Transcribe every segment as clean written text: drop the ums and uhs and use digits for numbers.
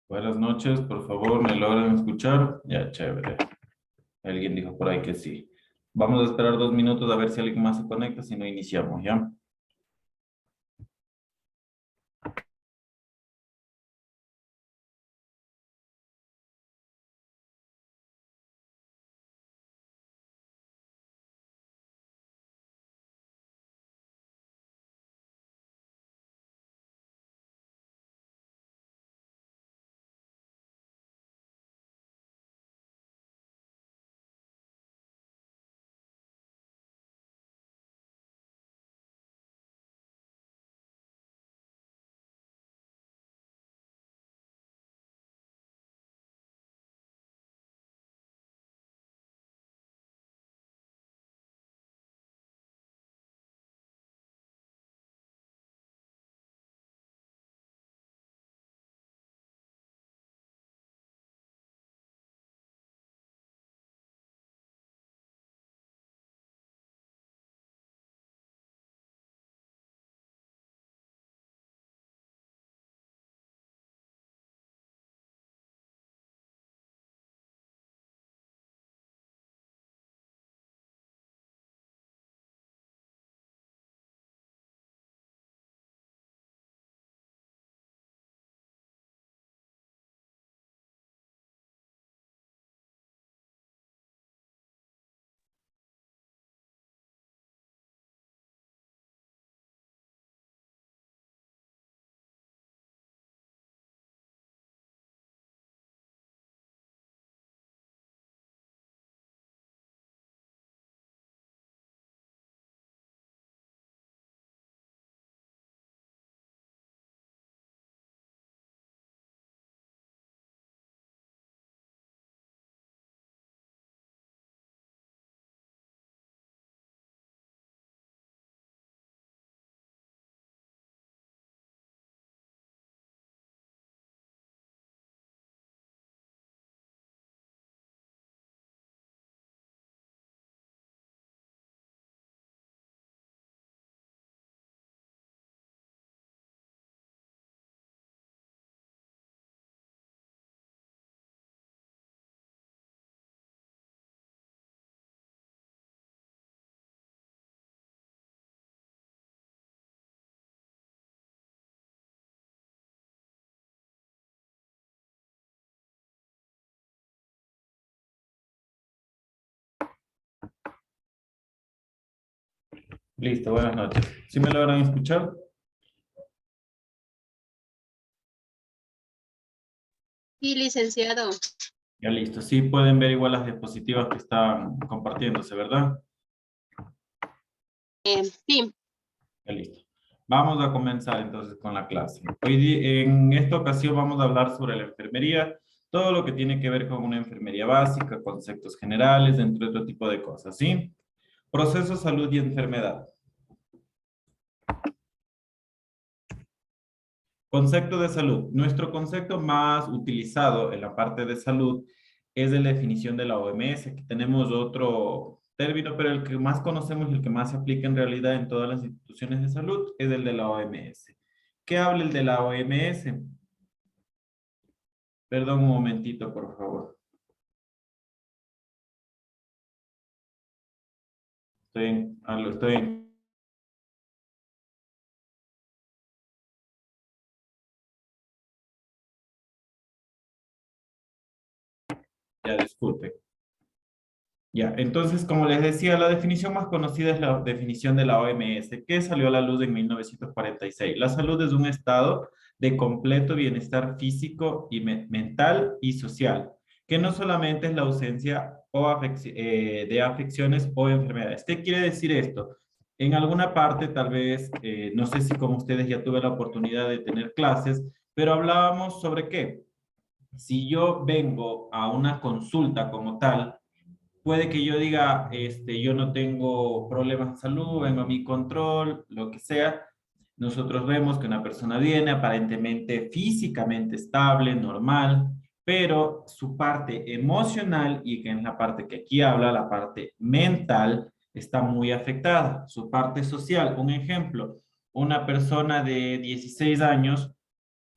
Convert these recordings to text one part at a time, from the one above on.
Buenas noches, por favor, ¿me logran escuchar? Ya, chévere. Alguien dijo por ahí que sí. Vamos a esperar 2 minutos a ver si alguien más se conecta, si no iniciamos, ¿ya? Listo, buenas noches. ¿Sí me logran escuchar? Sí, licenciado. Ya listo. Sí pueden ver igual las diapositivas que están compartiéndose, ¿verdad? Sí, Ya listo. Vamos a comenzar entonces con la clase. En esta ocasión vamos a hablar sobre la enfermería, todo lo que tiene que ver con una enfermería básica, conceptos generales, entre otro tipo de cosas, ¿sí? Proceso, salud y enfermedad. Concepto de salud. Nuestro concepto más utilizado en la parte de salud es de la definición de la OMS. Aquí tenemos otro término, pero el que más conocemos y el que más se aplica en realidad en todas las instituciones de salud es el de la OMS. ¿Qué habla el de la OMS? Perdón un momentito, por favor. Estoy ya disculpe. Ya, entonces, como les decía, la definición más conocida es la definición de la OMS, que salió a la luz en 1946. La salud es un estado de completo bienestar físico y mental y social, que no solamente es la ausencia de afecciones o enfermedades. ¿Qué quiere decir esto? En alguna parte, tal vez, no sé si como ustedes ya tuve la oportunidad de tener clases, pero hablábamos sobre qué. Si yo vengo a una consulta como tal, puede que yo diga, yo no tengo problemas de salud, vengo a mi control, lo que sea. Nosotros vemos que una persona viene aparentemente físicamente estable, normal, pero su parte emocional, y que es la parte que aquí habla, la parte mental, está muy afectada. Su parte social, un ejemplo, una persona de 16 años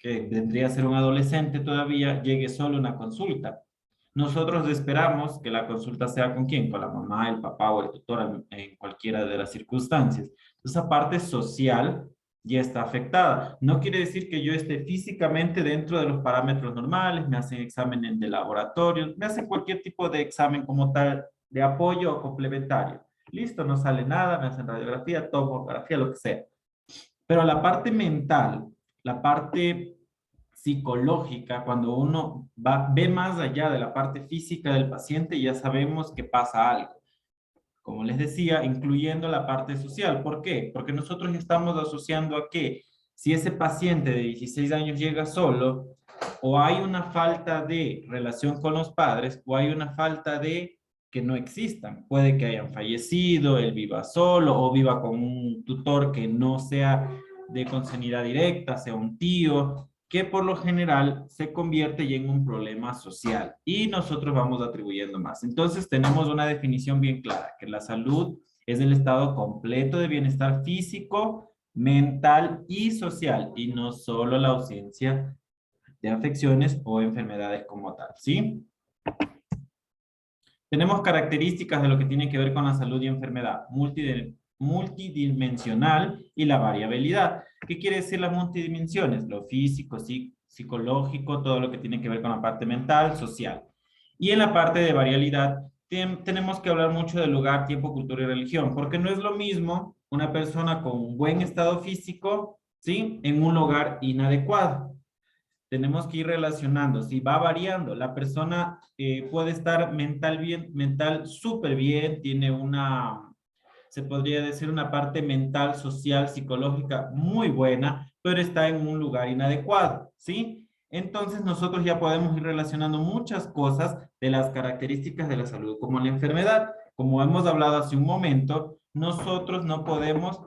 que vendría a ser un adolescente todavía, llegue solo a una consulta. Nosotros esperamos que la consulta sea con quién, con la mamá, el papá o el tutor en cualquiera de las circunstancias. Esa parte social ya está afectada. No quiere decir que yo esté físicamente dentro de los parámetros normales, me hacen exámenes de laboratorio, me hacen cualquier tipo de examen como tal, de apoyo o complementario. Listo, no sale nada, me hacen radiografía, tomografía, lo que sea. Pero la parte mental, la parte psicológica, cuando uno ve más allá de la parte física del paciente, ya sabemos que pasa algo. Como les decía, incluyendo la parte social. ¿Por qué? Porque nosotros estamos asociando a que si ese paciente de 16 años llega solo, o hay una falta de relación con los padres, o hay una falta de que no existan. Puede que hayan fallecido, él viva solo, o viva con un tutor que no sea de consanguinidad directa, sea un tío, que por lo general se convierte ya en un problema social y nosotros vamos atribuyendo más. Entonces tenemos una definición bien clara, que la salud es el estado completo de bienestar físico, mental y social y no solo la ausencia de afecciones o enfermedades como tal, ¿sí? Tenemos características de lo que tiene que ver con la salud y enfermedad, multidimensional y la variabilidad. ¿Qué quiere decir las multidimensiones? Lo físico, psicológico, todo lo que tiene que ver con la parte mental, social. Y en la parte de variabilidad, tenemos que hablar mucho del lugar, tiempo, cultura y religión, porque no es lo mismo una persona con un buen estado físico, ¿sí? En un lugar inadecuado. Tenemos que ir relacionando, si va variando, la persona puede estar mental súper bien, tiene una, se podría decir una parte mental, social, psicológica muy buena, pero está en un lugar inadecuado, ¿sí? Entonces nosotros ya podemos ir relacionando muchas cosas de las características de la salud, como la enfermedad. Como hemos hablado hace un momento, nosotros no podemos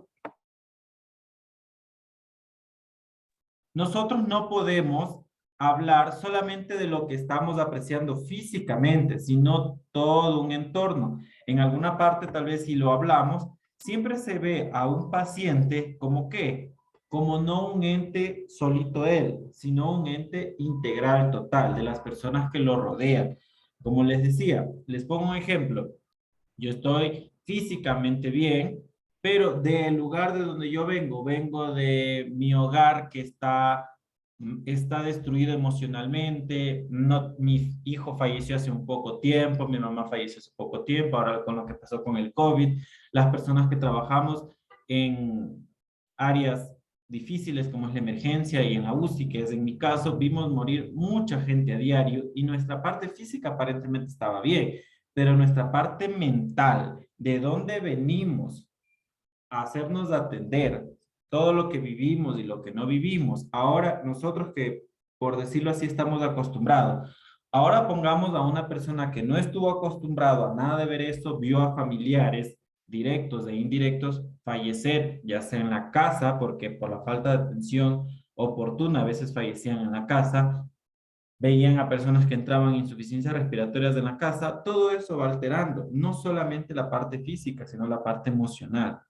hablar solamente de lo que estamos apreciando físicamente, sino todo un entorno. En alguna parte, tal vez si lo hablamos, siempre se ve a un paciente como qué, como no un ente solito él, sino un ente integral total de las personas que lo rodean. Como les decía, les pongo un ejemplo. Yo estoy físicamente bien, pero del lugar de donde yo vengo de mi hogar que está destruido emocionalmente, no, mi hijo falleció hace un poco tiempo, mi mamá falleció hace poco tiempo, ahora con lo que pasó con el COVID, las personas que trabajamos en áreas difíciles como es la emergencia y en la UCI, que es en mi caso, vimos morir mucha gente a diario y nuestra parte física aparentemente estaba bien, pero nuestra parte mental, de dónde venimos a hacernos atender, todo lo que vivimos y lo que no vivimos, ahora nosotros que, por decirlo así, estamos acostumbrados, ahora pongamos a una persona que no estuvo acostumbrado a nada de ver esto, vio a familiares directos e indirectos fallecer, ya sea en la casa, porque por la falta de atención oportuna a veces fallecían en la casa, veían a personas que entraban en insuficiencias respiratorias en la casa, todo eso va alterando, no solamente la parte física, sino la parte emocional.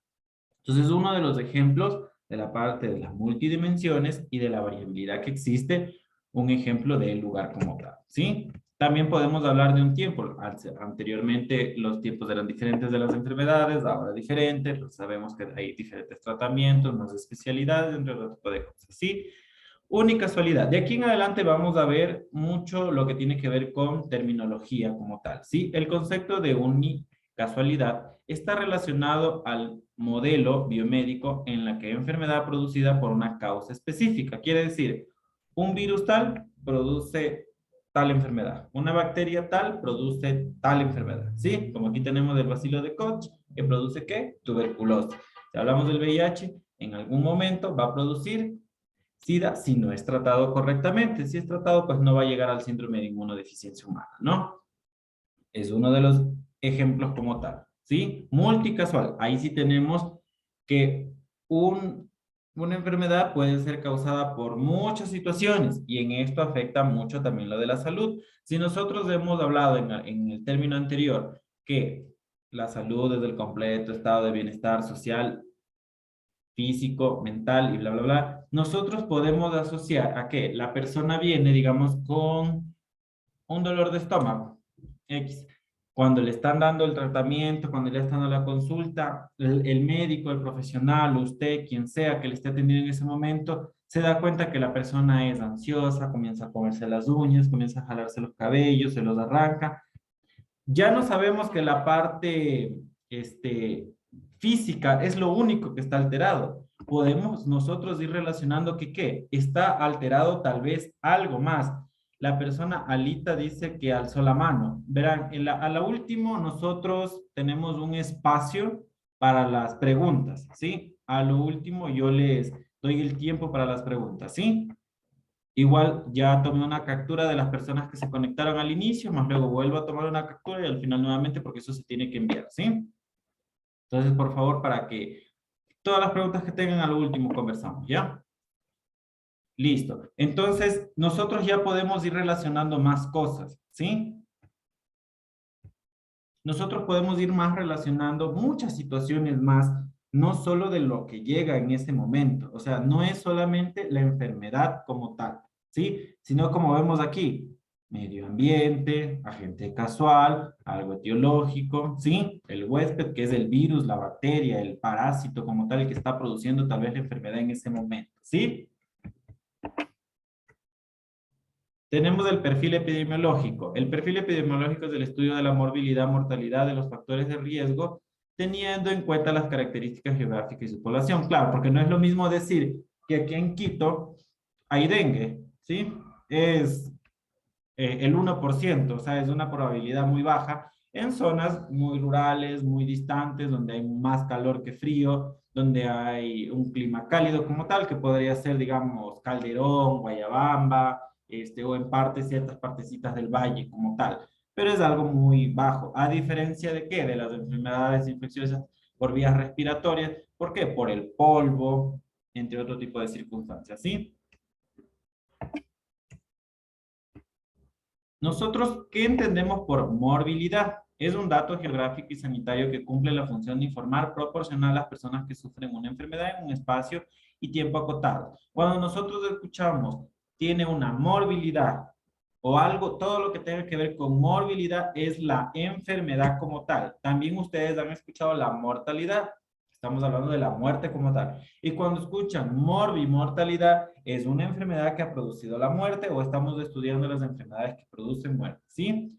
Entonces, uno de los ejemplos de la parte de las multidimensiones y de la variabilidad que existe, un ejemplo del lugar como tal, ¿sí? También podemos hablar de un tiempo. Anteriormente los tiempos eran diferentes de las enfermedades, ahora diferentes, pues sabemos que hay diferentes tratamientos, más especialidades, entre otro tipo de cosas, ¿sí? Unicasualidad. De aquí en adelante vamos a ver mucho lo que tiene que ver con terminología como tal, ¿sí? El concepto de unicasualidad está relacionado al modelo biomédico en la que hay enfermedad producida por una causa específica. Quiere decir, un virus tal produce tal enfermedad, una bacteria tal produce tal enfermedad, ¿sí? Como aquí tenemos el bacilo de Koch, que produce ¿qué? Tuberculosis. Si hablamos del VIH, en algún momento va a producir SIDA si no es tratado correctamente. Si es tratado, pues no va a llegar al síndrome de inmunodeficiencia humana, ¿no? Es uno de los ejemplos como tal, ¿sí? Multicasual. Ahí sí tenemos que una enfermedad puede ser causada por muchas situaciones y en esto afecta mucho también lo de la salud. Si nosotros hemos hablado en el término anterior que la salud es el completo estado de bienestar social, físico, mental y bla, bla, bla. nosotros podemos asociar a que la persona viene, digamos, con un dolor de estómago, X. Cuando le están dando el tratamiento, cuando le están dando la consulta, el médico, el profesional, usted, quien sea que le esté atendiendo en ese momento, se da cuenta que la persona es ansiosa, comienza a comerse las uñas, comienza a jalarse los cabellos, se los arranca. Ya no sabemos que la parte física es lo único que está alterado. Podemos nosotros ir relacionando que ¿qué? Está alterado tal vez algo más. La persona Alita dice que alzó la mano. Verán, a la último nosotros tenemos un espacio para las preguntas, ¿sí? A lo último yo les doy el tiempo para las preguntas, ¿sí? Igual ya tomé una captura de las personas que se conectaron al inicio, más luego vuelvo a tomar una captura y al final nuevamente porque eso se tiene que enviar, ¿sí? Entonces, por favor, para que todas las preguntas que tengan a lo último conversamos, ¿ya? Listo. Entonces, nosotros ya podemos ir relacionando más cosas, ¿sí? Nosotros podemos ir más relacionando muchas situaciones más, no solo de lo que llega en ese momento. O sea, no es solamente la enfermedad como tal, ¿sí? Sino como vemos aquí, medio ambiente, agente casual, algo etiológico, ¿sí? El huésped, que es el virus, la bacteria, el parásito como tal, el que está produciendo tal vez la enfermedad en ese momento, ¿sí? Tenemos el perfil epidemiológico. El perfil epidemiológico es el estudio de la morbilidad, mortalidad de los factores de riesgo, teniendo en cuenta las características geográficas y su población. Claro, porque no es lo mismo decir que aquí en Quito hay dengue, ¿sí? Es el 1%, o sea, es una probabilidad muy baja en zonas muy rurales, muy distantes, donde hay más calor que frío, donde hay un clima cálido como tal, que podría ser, digamos, Calderón, Guayabamba, o en parte ciertas partecitas del valle como tal, pero es algo muy bajo, a diferencia de qué, de las enfermedades infecciosas por vías respiratorias. ¿Por qué? Por el polvo, entre otro tipo de circunstancias, ¿sí? Nosotros, ¿qué entendemos por morbilidad? Es un dato geográfico y sanitario que cumple la función de informar, proporcionar a las personas que sufren una enfermedad en un espacio y tiempo acotado. Cuando nosotros escuchamos tiene una morbilidad o algo, todo lo que tenga que ver con morbilidad es la enfermedad como tal. También ustedes han escuchado la mortalidad. Estamos hablando de la muerte como tal. Y cuando escuchan morbimortalidad, es una enfermedad que ha producido la muerte o estamos estudiando las enfermedades que producen muerte, ¿sí?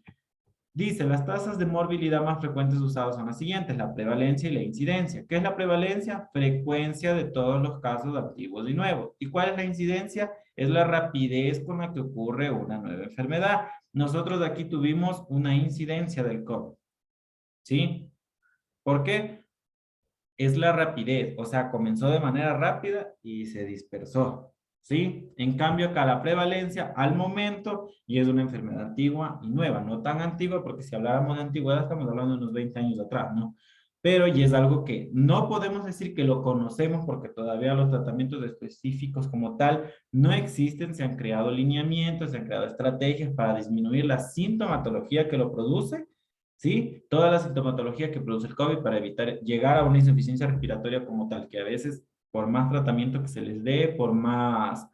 Dice, las tasas de morbilidad más frecuentes usadas son las siguientes, la prevalencia y la incidencia. ¿Qué es la prevalencia? Frecuencia de todos los casos activos y nuevos. ¿Y cuál es la incidencia? Es la rapidez con la que ocurre una nueva enfermedad. Nosotros aquí tuvimos una incidencia del COVID, ¿sí? ¿Por qué? Es la rapidez, o sea, comenzó de manera rápida y se dispersó, ¿sí? En cambio, acá la prevalencia al momento y es una enfermedad antigua y nueva, no tan antigua porque si habláramos de antigüedad estamos hablando de unos 20 años atrás, ¿no? Pero y es algo que no podemos decir que lo conocemos porque todavía los tratamientos específicos como tal no existen, se han creado lineamientos, se han creado estrategias para disminuir la sintomatología que lo produce, ¿sí? Toda la sintomatología que produce el COVID para evitar llegar a una insuficiencia respiratoria como tal, que a veces por más tratamiento que se les dé, por más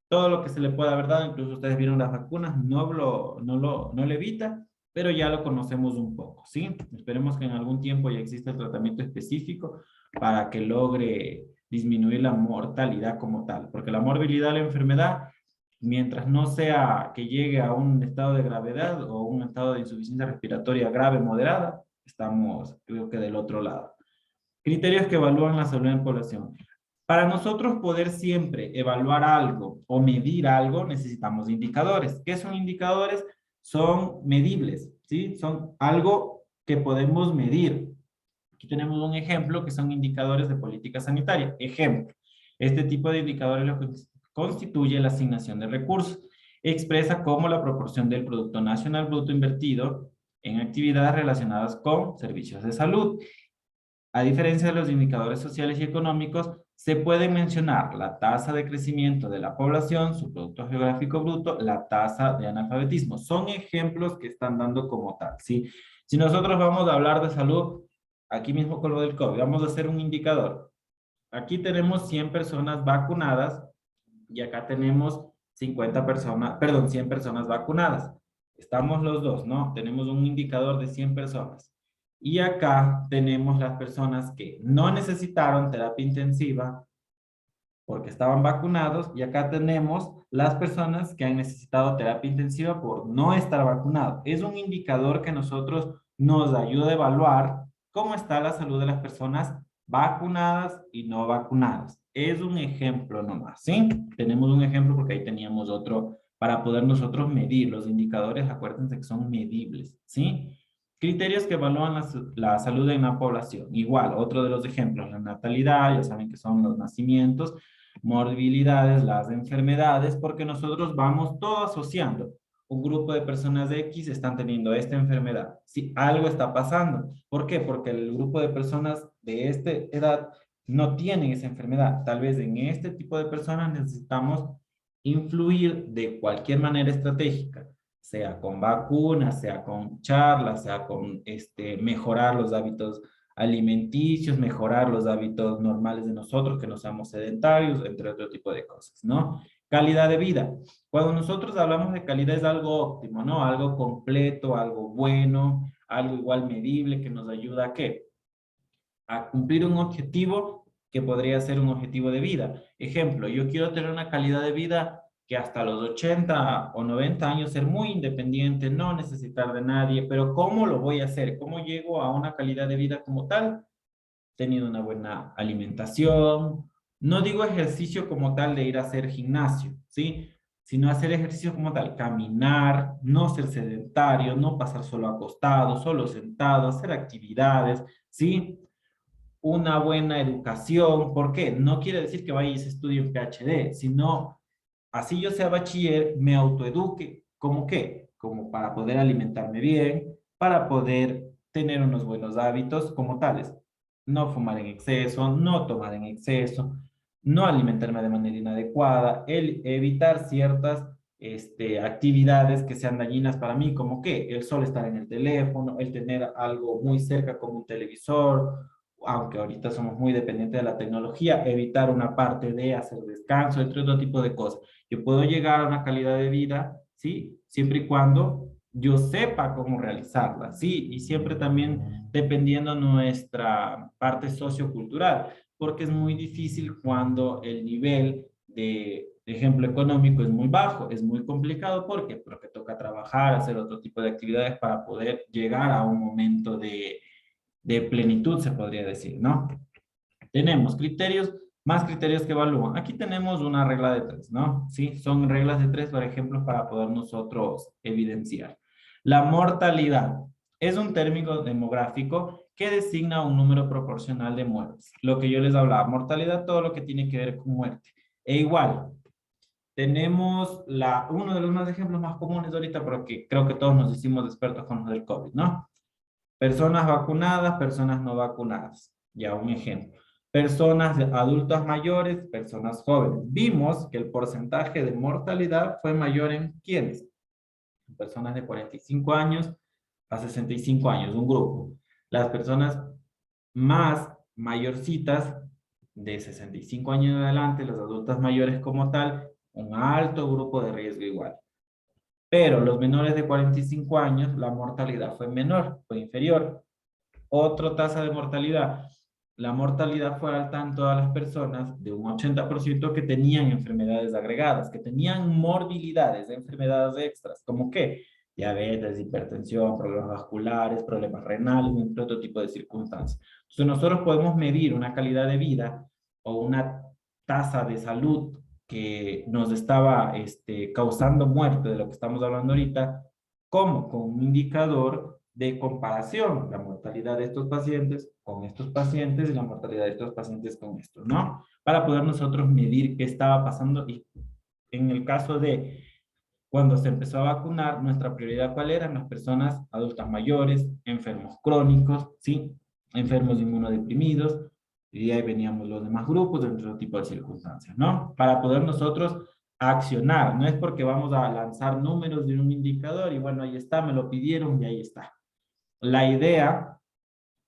todo lo que se le pueda haber dado, incluso ustedes vieron las vacunas, no lo evita, pero ya lo conocemos un poco, ¿sí? Esperemos que en algún tiempo ya exista el tratamiento específico para que logre disminuir la mortalidad como tal, porque la morbilidad de la enfermedad mientras no sea que llegue a un estado de gravedad o un estado de insuficiencia respiratoria grave, moderada, estamos, creo que del otro lado. Criterios que evalúan la salud en población. Para nosotros poder siempre evaluar algo o medir algo, necesitamos indicadores. ¿Qué son indicadores? Son medibles, ¿sí? Son algo que podemos medir. Aquí tenemos un ejemplo que son indicadores de política sanitaria. Ejemplo, este tipo de indicadores lo que constituye la asignación de recursos. Expresa cómo la proporción del Producto Nacional Bruto invertido en actividades relacionadas con servicios de salud. A diferencia de los indicadores sociales y económicos, se puede mencionar la tasa de crecimiento de la población, su Producto Geográfico Bruto, la tasa de analfabetismo. Son ejemplos que están dando como tal, ¿sí? Si nosotros vamos a hablar de salud, aquí mismo con lo del COVID, vamos a hacer un indicador. Aquí tenemos 100 personas vacunadas Y acá tenemos 50 personas, perdón, 100 personas vacunadas. Estamos los dos, ¿no? Tenemos un indicador de 100 personas. Y acá tenemos las personas que no necesitaron terapia intensiva porque estaban vacunados, y acá tenemos las personas que han necesitado terapia intensiva por no estar vacunados. Es un indicador que nosotros nos ayuda a evaluar cómo está la salud de las personas vacunadas y no vacunadas. Es un ejemplo nomás, ¿sí? Tenemos un ejemplo porque ahí teníamos otro para poder nosotros medir. Los indicadores, acuérdense que son medibles, ¿sí? Criterios que evalúan la salud en la población. Igual, otro de los ejemplos, la natalidad, ya saben que son los nacimientos, morbilidades, las enfermedades, porque nosotros vamos todo asociando. Un grupo de personas de X están teniendo esta enfermedad. Si algo está pasando. ¿Por qué? Porque el grupo de personas de esta edad no tienen esa enfermedad. Tal vez en este tipo de personas necesitamos influir de cualquier manera estratégica, sea con vacunas, sea con charlas, sea con mejorar los hábitos alimenticios, mejorar los hábitos normales de nosotros, que no seamos sedentarios, entre otro tipo de cosas, ¿no? Calidad de vida. Cuando nosotros hablamos de calidad es algo óptimo, ¿no? Algo completo, algo bueno, algo igual medible que nos ayuda a ¿qué? A cumplir un objetivo que podría ser un objetivo de vida. Ejemplo, yo quiero tener una calidad de vida que hasta los 80 o 90 años ser muy independiente, no necesitar de nadie, pero ¿cómo lo voy a hacer? ¿Cómo llego a una calidad de vida como tal? Teniendo una buena alimentación. No digo ejercicio como tal de ir a hacer gimnasio, ¿sí? Sino hacer ejercicio como tal, caminar, no ser sedentario, no pasar solo acostado, solo sentado, hacer actividades, ¿sí? Una buena educación. ¿Por qué? No quiere decir que vaya y se estudie en PhD, sino así yo sea bachiller, me autoeduque. ¿Cómo qué? Como para poder alimentarme bien, para poder tener unos buenos hábitos como tales. No fumar en exceso, no tomar en exceso, no alimentarme de manera inadecuada, evitar ciertas actividades que sean dañinas para mí, como que el solo estar en el teléfono, el tener algo muy cerca como un televisor, aunque ahorita somos muy dependientes de la tecnología, evitar una parte de hacer descanso, entre otro tipo de cosas. Yo puedo llegar a una calidad de vida, ¿sí? Siempre y cuando yo sepa cómo realizarla, ¿sí? Y siempre también dependiendo nuestra parte sociocultural, porque es muy difícil cuando el nivel de ejemplo económico es muy bajo, es muy complicado. ¿Por qué? Porque toca trabajar, hacer otro tipo de actividades para poder llegar a un momento de plenitud, se podría decir, ¿no? Tenemos criterios, más criterios que evalúan. Aquí tenemos una regla de tres, ¿no? Sí, son reglas de tres, por ejemplo, para poder nosotros evidenciar. La mortalidad es un término demográfico que designa un número proporcional de muertes. Lo que yo les hablaba, mortalidad, todo lo que tiene que ver con muerte. E igual, tenemos uno de los más ejemplos más comunes ahorita, porque creo que todos nos hicimos expertos con lo del COVID, ¿no? Personas vacunadas, personas no vacunadas. Ya un ejemplo. Personas adultas mayores, personas jóvenes. Vimos que el porcentaje de mortalidad fue mayor en ¿quiénes? En personas de 45 años a 65 años, un grupo. Las personas más mayorcitas de 65 años en adelante, las adultas mayores como tal, un alto grupo de riesgo igual. Pero los menores de 45 años, la mortalidad fue menor, fue inferior. Otra tasa de mortalidad. La mortalidad fue alta en todas las personas de un 80% que tenían enfermedades agregadas, que tenían morbilidades, enfermedades extras, como que diabetes, hipertensión, problemas vasculares, problemas renales, entre otro tipo de circunstancias. Entonces nosotros podemos medir una calidad de vida o una tasa de salud que nos estaba causando muerte, de lo que estamos hablando ahorita, como con un indicador de comparación, la mortalidad de estos pacientes con estos pacientes y la mortalidad de estos pacientes con estos, ¿no? Para poder nosotros medir qué estaba pasando. Y en el caso de cuando se empezó a vacunar, nuestra prioridad cuál era: las personas adultas mayores, enfermos crónicos, ¿sí? Enfermos inmunodeprimidos, y ahí veníamos los demás grupos, entre otro tipo de circunstancias, ¿no? Para poder nosotros accionar, no es porque vamos a lanzar números de un indicador y bueno, ahí está, me lo pidieron y ahí está. La idea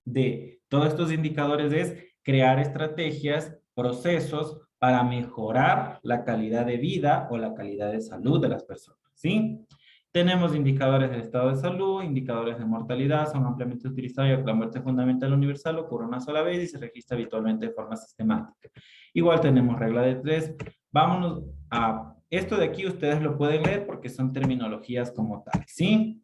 de todos estos indicadores es crear estrategias, procesos para mejorar la calidad de vida o la calidad de salud de las personas, ¿sí? Tenemos indicadores del estado de salud, indicadores de mortalidad, son ampliamente utilizados ya que la muerte fundamental universal ocurre una sola vez y se registra habitualmente de forma sistemática. Igual tenemos regla de tres. Vámonos a esto de aquí, ustedes lo pueden leer porque son terminologías como tal, ¿sí?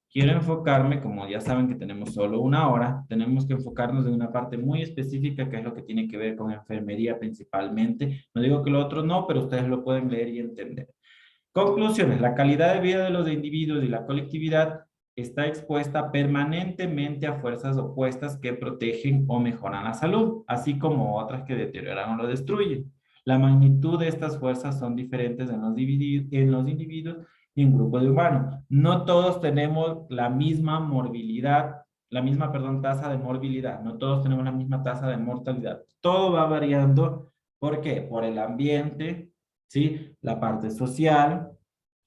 Quiero enfocarme, como ya saben que tenemos solo una hora, tenemos que enfocarnos en una parte muy específica que es lo que tiene que ver con enfermería principalmente. No digo que lo otro no, pero ustedes lo pueden leer y entender. Conclusiones. La calidad de vida de los individuos y la colectividad está expuesta permanentemente a fuerzas opuestas que protegen o mejoran la salud, así como otras que deterioran o lo destruyen. La magnitud de estas fuerzas son diferentes en los individuos y en grupos de humanos. No todos tenemos la misma morbilidad, la misma, perdón, tasa de morbilidad. No todos tenemos la misma tasa de mortalidad. Todo va variando. ¿Por qué? Por el ambiente, ¿sí? La parte social,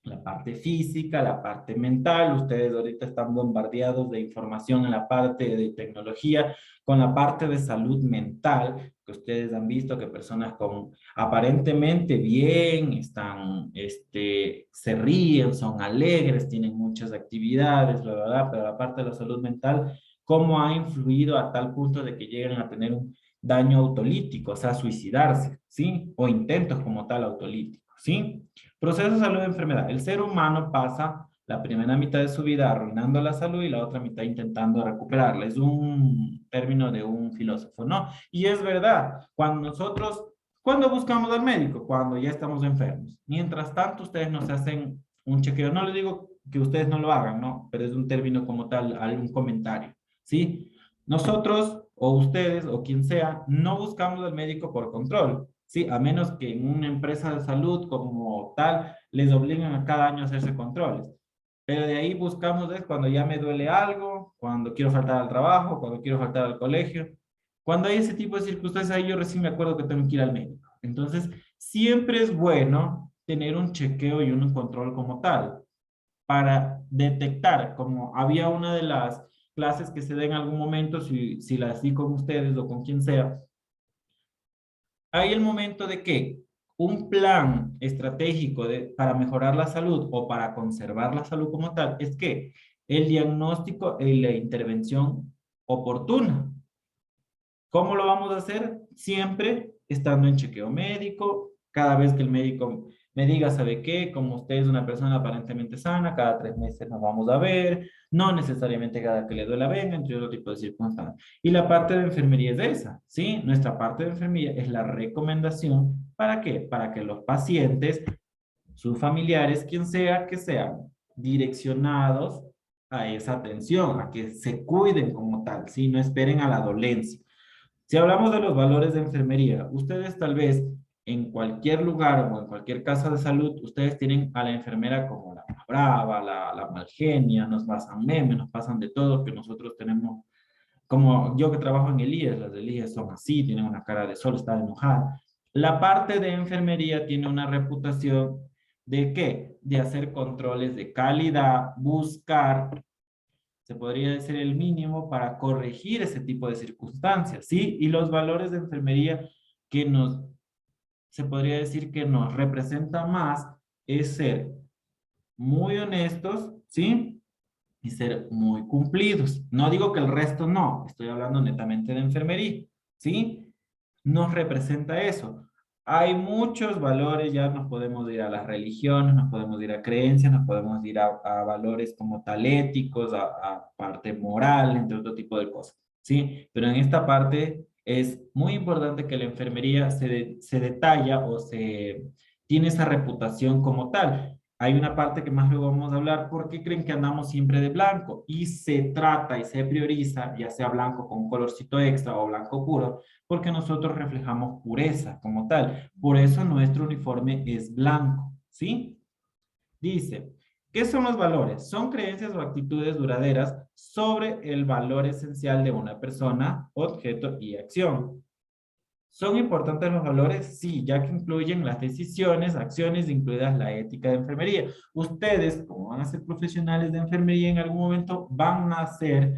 la parte física, la parte mental. Ustedes ahorita están bombardeados de información en la parte de tecnología, con la parte de salud mental, que ustedes han visto que personas con aparentemente bien, están, se ríen, son alegres, tienen muchas actividades, la verdad, pero la parte de la salud mental, cómo ha influido a tal punto de que lleguen a tener un daño autolítico, o sea, suicidarse, ¿sí? O intentos como tal autolíticos, ¿sí? Proceso de salud y enfermedad. El ser humano pasa la primera mitad de su vida arruinando la salud y la otra mitad intentando recuperarla. Es un término de un filósofo, ¿no? Y es verdad, ¿cuándo buscamos al médico? Cuando ya estamos enfermos. Mientras tanto, ustedes nos hacen un chequeo. No les digo que ustedes no lo hagan, ¿no? Pero es un término como tal, algún comentario, ¿sí? Nosotros, o ustedes, o quien sea, no buscamos al médico por control, ¿sí? A menos que en una empresa de salud como tal, les obliguen a cada año a hacerse controles. Pero de ahí buscamos es cuando ya me duele algo, cuando quiero faltar al trabajo, cuando quiero faltar al colegio. Cuando hay ese tipo de circunstancias, ahí yo recién me acuerdo que tengo que ir al médico. Entonces, siempre es bueno tener un chequeo y un control como tal para detectar, como había una de las clases que se da en algún momento, si las di con ustedes o con quien sea, hay el momento de que un plan estratégico para mejorar la salud o para conservar la salud como tal es que el diagnóstico y la intervención oportuna. ¿Cómo lo vamos a hacer? Siempre estando en chequeo médico, cada vez que el médico me diga, ¿sabe qué? Como usted es una persona aparentemente sana, cada 3 meses nos vamos a ver, no necesariamente cada que le duela venga, entre otro tipo de circunstancias. Y la parte de enfermería es esa, ¿sí? Nuestra parte de enfermería es la recomendación. ¿Para qué? Para que los pacientes, sus familiares, quien sea, que sean direccionados a esa atención, a que se cuiden como tal, ¿sí? No esperen a la dolencia. Si hablamos de los valores de enfermería, ustedes tal vez en cualquier lugar o en cualquier casa de salud, ustedes tienen a la enfermera como la más brava, la mal genia, nos pasan memes, nos pasan de todo, que nosotros tenemos, como yo que trabajo en el IES, las del IES son así, tienen una cara de sol, está enojada. La parte de enfermería tiene una reputación de ¿qué? De hacer controles de calidad, buscar, se podría decir el mínimo para corregir ese tipo de circunstancias, ¿sí? Y los valores de enfermería que se podría decir que nos representa más es ser muy honestos, ¿sí? Y ser muy cumplidos. No digo que el resto no, estoy hablando netamente de enfermería, ¿sí? Nos representa eso. Hay muchos valores, ya nos podemos ir a las religiones, nos podemos ir a creencias, nos podemos ir a valores como tal éticos, a parte moral, entre otro tipo de cosas, ¿sí? Pero en esta parte es muy importante que la enfermería se detalla o tiene esa reputación como tal. Hay una parte que más luego vamos a hablar, ¿por qué creen que andamos siempre de blanco? Y se trata y se prioriza, ya sea blanco con un colorcito extra o blanco puro, porque nosotros reflejamos pureza como tal. Por eso nuestro uniforme es blanco, ¿sí? Dice, ¿qué son los valores? Son creencias o actitudes duraderas sobre el valor esencial de una persona, objeto y acción. ¿Son importantes los valores? Sí, ya que incluyen las decisiones, acciones, incluidas la ética de enfermería. Ustedes, como van a ser profesionales de enfermería en algún momento, van a ser,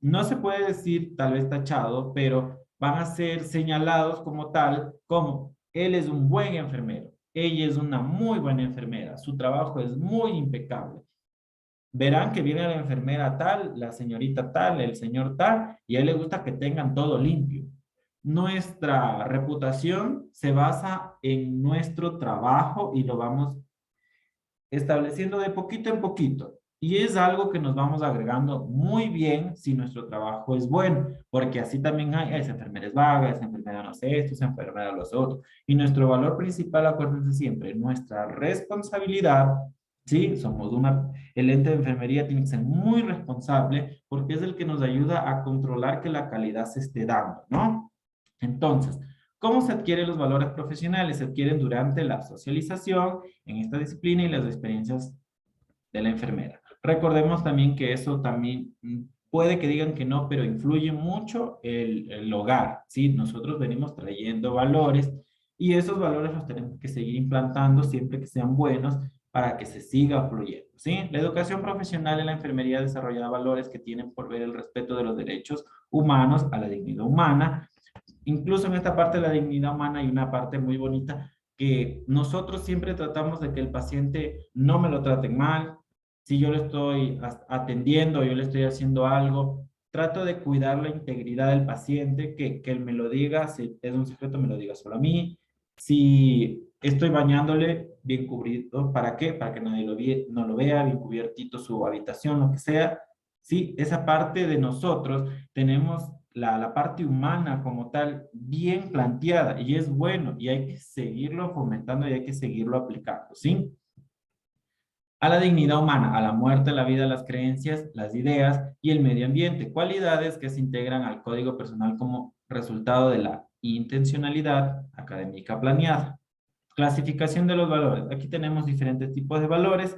no se puede decir tal vez tachado, pero van a ser señalados como tal, como él es un buen enfermero, ella es una muy buena enfermera, su trabajo es muy impecable. Verán que viene la enfermera tal, la señorita tal, el señor tal, y a él le gusta que tengan todo limpio. Nuestra reputación se basa en nuestro trabajo y lo vamos estableciendo de poquito en poquito. Y es algo que nos vamos agregando muy bien si nuestro trabajo es bueno, porque así también hay, esa enfermera es vaga, esa enfermera no hace esto, esa enfermera lo hace otro. Y nuestro valor principal, acuérdense siempre, nuestra responsabilidad, ¿sí? El ente de enfermería tiene que ser muy responsable porque es el que nos ayuda a controlar que la calidad se esté dando, ¿no? Entonces, ¿cómo se adquieren los valores profesionales? Se adquieren durante la socialización en esta disciplina y las experiencias de la enfermera. Recordemos también que eso también puede que digan que no, pero influye mucho el hogar, ¿sí? Nosotros venimos trayendo valores y esos valores los tenemos que seguir implantando siempre que sean buenos para que se siga fluyendo, ¿sí? La educación profesional en la enfermería desarrolla valores que tienen por ver el respeto de los derechos humanos a la dignidad humana. Incluso en esta parte de la dignidad humana hay una parte muy bonita que nosotros siempre tratamos de que el paciente no me lo traten mal. Si yo le estoy atendiendo, yo le estoy haciendo algo, trato de cuidar la integridad del paciente, que él me lo diga, si es un secreto, me lo diga solo a mí. Si estoy bañándole, bien cubrido, ¿para qué? Para que nadie no lo vea, bien cubiertito su habitación, lo que sea. Sí, esa parte de nosotros tenemos la parte humana como tal bien planteada y es bueno y hay que seguirlo fomentando y hay que seguirlo aplicando, ¿sí? A la dignidad humana, a la muerte, la vida, las creencias, las ideas y el medio ambiente, cualidades que se integran al código personal como resultado de la intencionalidad académica planeada. Clasificación de los valores. Aquí tenemos diferentes tipos de valores.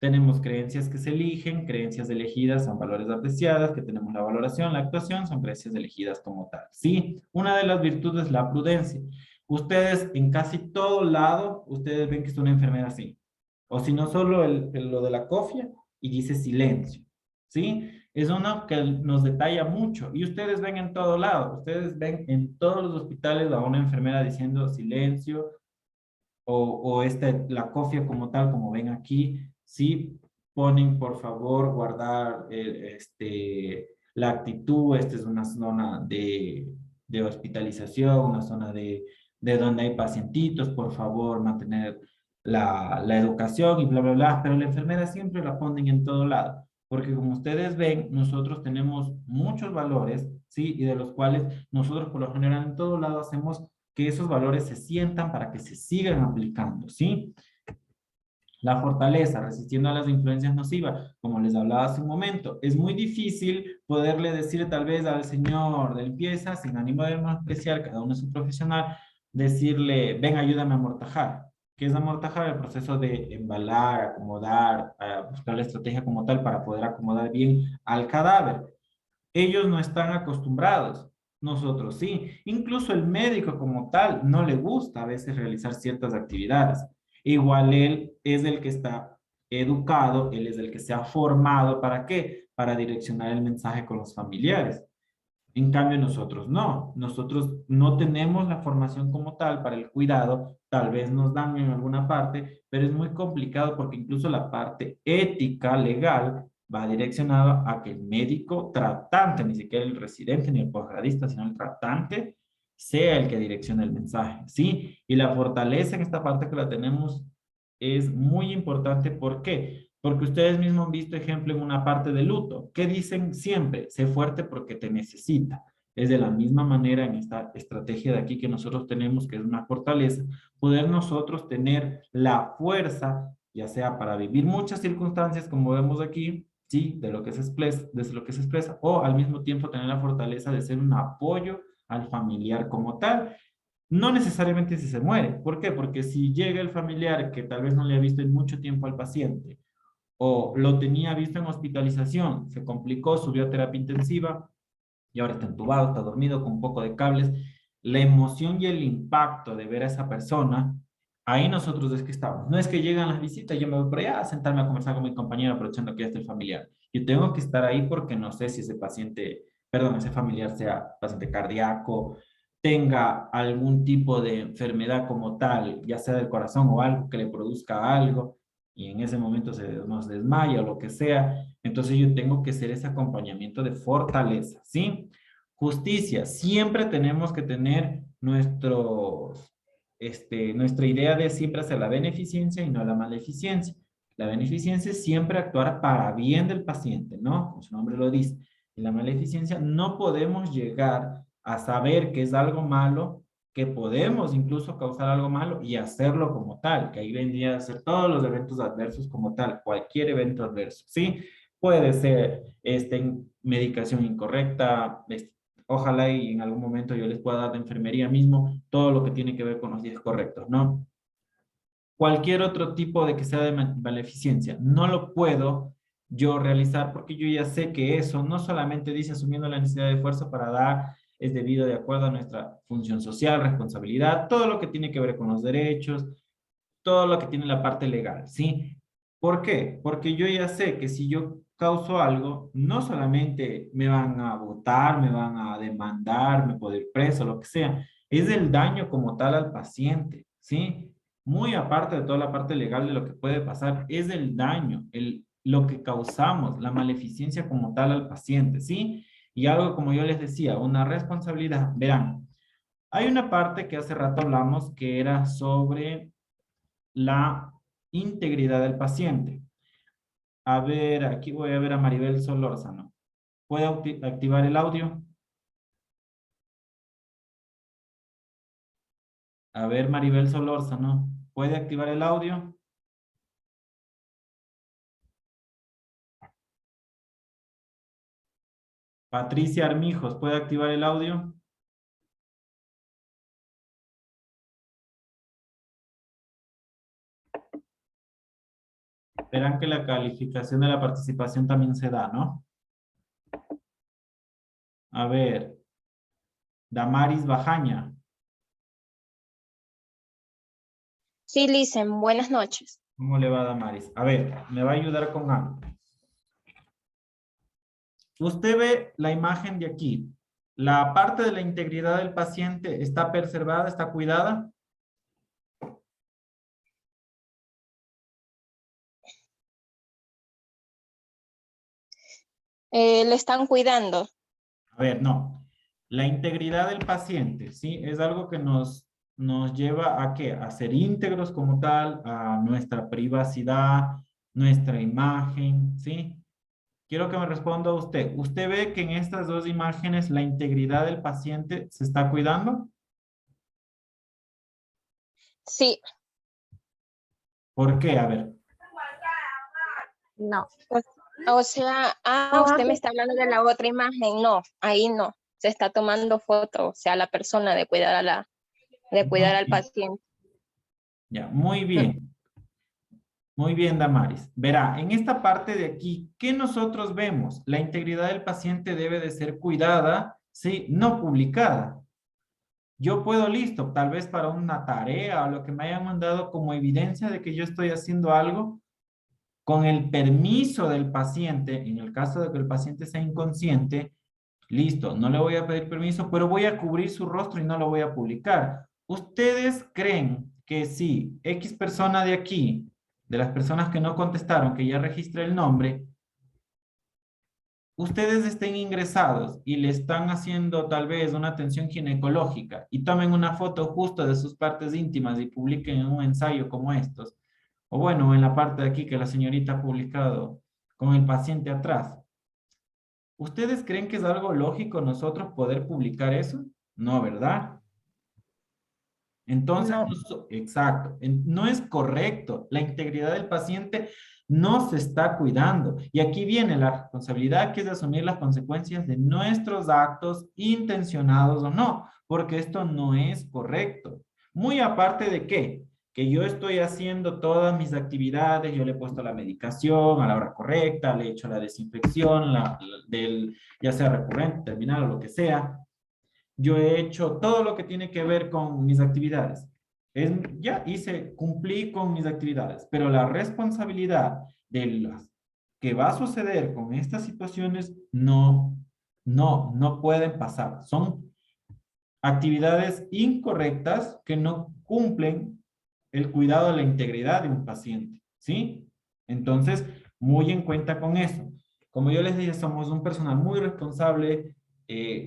Tenemos creencias que se eligen, creencias elegidas son valores apreciadas, que tenemos la valoración, la actuación, son creencias elegidas como tal. Sí, una de las virtudes es la prudencia. Ustedes en casi todo lado, ustedes ven que es una enfermera así. O si no, solo lo de la cofia y dice silencio. ¿Sí? Es uno que nos detalla mucho. Y ustedes ven en todo lado, ustedes ven en todos los hospitales a una enfermera diciendo silencio, la cofia como tal, como ven aquí, sí ponen por favor guardar la actitud. Esta es una zona de hospitalización, una zona de donde hay pacientitos, por favor mantener la educación y bla, bla, bla, pero la enfermera siempre la ponen en todo lado, porque como ustedes ven, nosotros tenemos muchos valores, ¿sí? Y de los cuales nosotros por lo general en todo lado hacemos que esos valores se sientan para que se sigan aplicando, ¿sí? La fortaleza, resistiendo a las influencias nocivas, como les hablaba hace un momento. Es muy difícil poderle decir tal vez al señor de limpieza, sin ánimo de menospreciar, cada uno es un profesional, decirle, ven, ayúdame a amortajar. ¿Qué es amortajar? El proceso de embalar, acomodar, buscar la estrategia como tal para poder acomodar bien al cadáver. Ellos no están acostumbrados, nosotros sí. Incluso el médico como tal no le gusta a veces realizar ciertas actividades. Igual él es el que está educado, él es el que se ha formado. ¿Para qué? Para direccionar el mensaje con los familiares. En cambio, nosotros no tenemos la formación como tal para el cuidado, tal vez nos dan en alguna parte, pero es muy complicado porque incluso la parte ética, legal, va direccionada a que el médico tratante, ni siquiera el residente ni el posgradista, sino el tratante, sea el que direccione el mensaje, ¿sí? Y la fortaleza en esta parte que la tenemos es muy importante. ¿Por qué? Porque ustedes mismos han visto ejemplo en una parte de luto. ¿Qué dicen siempre? Sé fuerte porque te necesita. Es de la misma manera en esta estrategia de aquí que nosotros tenemos, que es una fortaleza, poder nosotros tener la fuerza, ya sea para vivir muchas circunstancias, como vemos aquí, sí, de lo que se expresa, desde lo que se expresa, o al mismo tiempo tener la fortaleza de ser un apoyo al familiar como tal. No necesariamente si se muere. ¿Por qué? Porque si llega el familiar que tal vez no le ha visto en mucho tiempo al paciente, o lo tenía visto en hospitalización, se complicó, subió a terapia intensiva y ahora está entubado, está dormido con un poco de cables, la emoción y el impacto de ver a esa persona, ahí nosotros es que estamos. No es que llegan las visitas, yo me voy por allá a sentarme a conversar con mi compañero aprovechando que ya está el familiar. Yo tengo que estar ahí porque no sé si ese paciente perdón, ese familiar sea paciente cardíaco, tenga algún tipo de enfermedad como tal, ya sea del corazón o algo que le produzca algo, y en ese momento se nos desmaya o lo que sea, entonces yo tengo que hacer ese acompañamiento de fortaleza, ¿sí? Justicia, siempre tenemos que tener nuestra idea de siempre hacer la beneficencia y no la maleficencia. La beneficencia es siempre actuar para bien del paciente, ¿no? Como su nombre lo dice. Y la maleficencia no podemos llegar a saber que es algo malo, que podemos incluso causar algo malo y hacerlo como tal, que ahí vendría a ser todos los eventos adversos como tal, cualquier evento adverso, ¿sí? Puede ser medicación incorrecta, ojalá y en algún momento yo les pueda dar de enfermería mismo todo lo que tiene que ver con los días correctos, ¿no? Cualquier otro tipo de que sea de maleficencia, no lo puedo yo realizar porque yo ya sé que eso no solamente dice asumiendo la necesidad de esfuerzo para dar, es debido de acuerdo a nuestra función social, responsabilidad, todo lo que tiene que ver con los derechos, todo lo que tiene la parte legal, ¿sí? ¿Por qué? Porque yo ya sé que si yo causo algo, no solamente me van a votar, me van a demandar, me puedo ir preso, lo que sea, es el daño como tal al paciente, ¿sí? Muy aparte de toda la parte legal de lo que puede pasar, es el daño, lo que causamos, la maleficencia como tal al paciente, ¿sí? Y algo como yo les decía, una responsabilidad. Verán, hay una parte que hace rato hablamos que era sobre la integridad del paciente. A ver, aquí voy a ver a Maribel Solórzano. ¿Puede activar el audio? A ver, Maribel Solórzano, ¿puede activar el audio? Patricia Armijos, ¿puede activar el audio? Verán que la calificación de la participación también se da, ¿no? A ver, Damaris Bajaña. Sí, Licen, buenas noches. ¿Cómo le va, Damaris? A ver, me va a ayudar con algo. Usted ve la imagen de aquí. La parte de la integridad del paciente está preservada, está cuidada. Le están cuidando. A ver, no. La integridad del paciente, ¿sí? Es algo que nos lleva a qué? A ser íntegros como tal, a nuestra privacidad, nuestra imagen, ¿sí? Quiero que me responda usted. ¿Usted ve que en estas dos imágenes la integridad del paciente se está cuidando? Sí. ¿Por qué? A ver. No. O sea, usted me está hablando de la otra imagen. No, ahí no. Se está tomando foto, o sea, la persona de cuidar de cuidar Muy al bien. paciente. Ya, muy bien. Muy bien, Damaris. Verá, en esta parte de aquí, ¿qué nosotros vemos? La integridad del paciente debe de ser cuidada, ¿sí? No publicada. Yo puedo, listo, tal vez para una tarea o lo que me hayan mandado como evidencia de que yo estoy haciendo algo, con el permiso del paciente, en el caso de que el paciente sea inconsciente, listo, no le voy a pedir permiso, pero voy a cubrir su rostro y no lo voy a publicar. ¿Ustedes creen que si X persona de aquí, de las personas que no contestaron, que ya registra el nombre, ustedes estén ingresados y le están haciendo tal vez una atención ginecológica y tomen una foto justo de sus partes íntimas y publiquen en un ensayo como estos, o bueno, en la parte de aquí que la señorita ha publicado con el paciente atrás, ¿ustedes creen que es algo lógico nosotros poder publicar eso? No, ¿verdad? Entonces, No. exacto, no es correcto. La integridad del paciente no se está cuidando. Y aquí viene la responsabilidad que es de asumir las consecuencias de nuestros actos intencionados o no, porque esto no es correcto. Muy aparte de qué, que yo estoy haciendo todas mis actividades, yo le he puesto la medicación a la hora correcta, le he hecho la desinfección, ya sea recurrente, terminal o lo que sea, yo he hecho todo lo que tiene que ver con mis actividades. Ya hice, cumplí con mis actividades, pero la responsabilidad de las que va a suceder con estas situaciones no no pueden pasar. Son actividades incorrectas que no cumplen el cuidado de la integridad de un paciente, ¿sí? Entonces, muy en cuenta con eso. Como yo les dije, somos un personal muy responsable,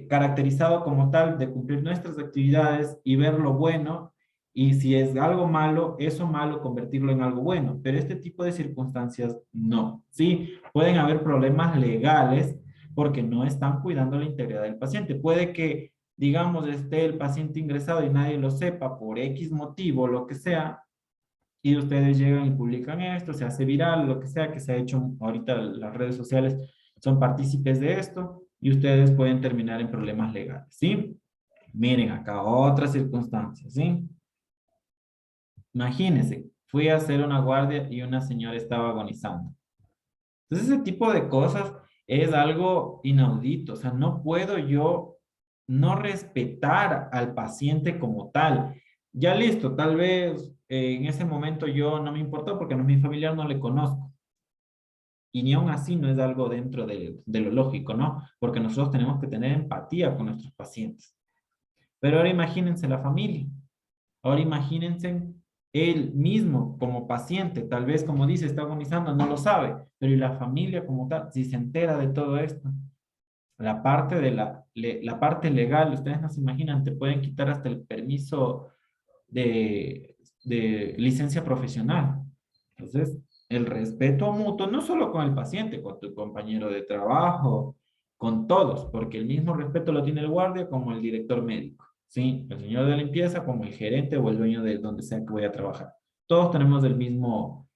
caracterizado como tal de cumplir nuestras actividades y ver lo bueno, y si es algo malo, eso malo convertirlo en algo bueno, pero este tipo de circunstancias no, ¿sí? Pueden haber problemas legales porque no están cuidando la integridad del paciente. Puede que, digamos, esté el paciente ingresado y nadie lo sepa por X motivo, lo que sea, y ustedes llegan y publican esto, se hace viral, lo que sea que se ha hecho ahorita, las redes sociales son partícipes de esto, y ustedes pueden terminar en problemas legales, ¿sí? Miren acá otra circunstancia, ¿sí? Imagínense, fui a hacer una guardia y una señora estaba agonizando. Entonces, ese tipo de cosas es algo inaudito. O sea, no puedo yo no respetar al paciente como tal. Ya listo, tal vez en ese momento yo no me importó porque no es mi familiar, no le conozco. Y ni aún así no es algo dentro de lo lógico, ¿no? Porque nosotros tenemos que tener empatía con nuestros pacientes. Pero ahora imagínense la familia. Ahora imagínense él mismo como paciente, tal vez como dice, está agonizando, no lo sabe, pero y la familia como tal, si se entera de todo esto, la parte de la parte legal, ustedes no se imaginan, te pueden quitar hasta el permiso de licencia profesional. Entonces, el respeto mutuo, no solo con el paciente, con tu compañero de trabajo, con todos, porque el mismo respeto lo tiene el guardia como el director médico, ¿sí? El señor de limpieza como el gerente o el dueño de donde sea que voy a trabajar. Todos tenemos el mismo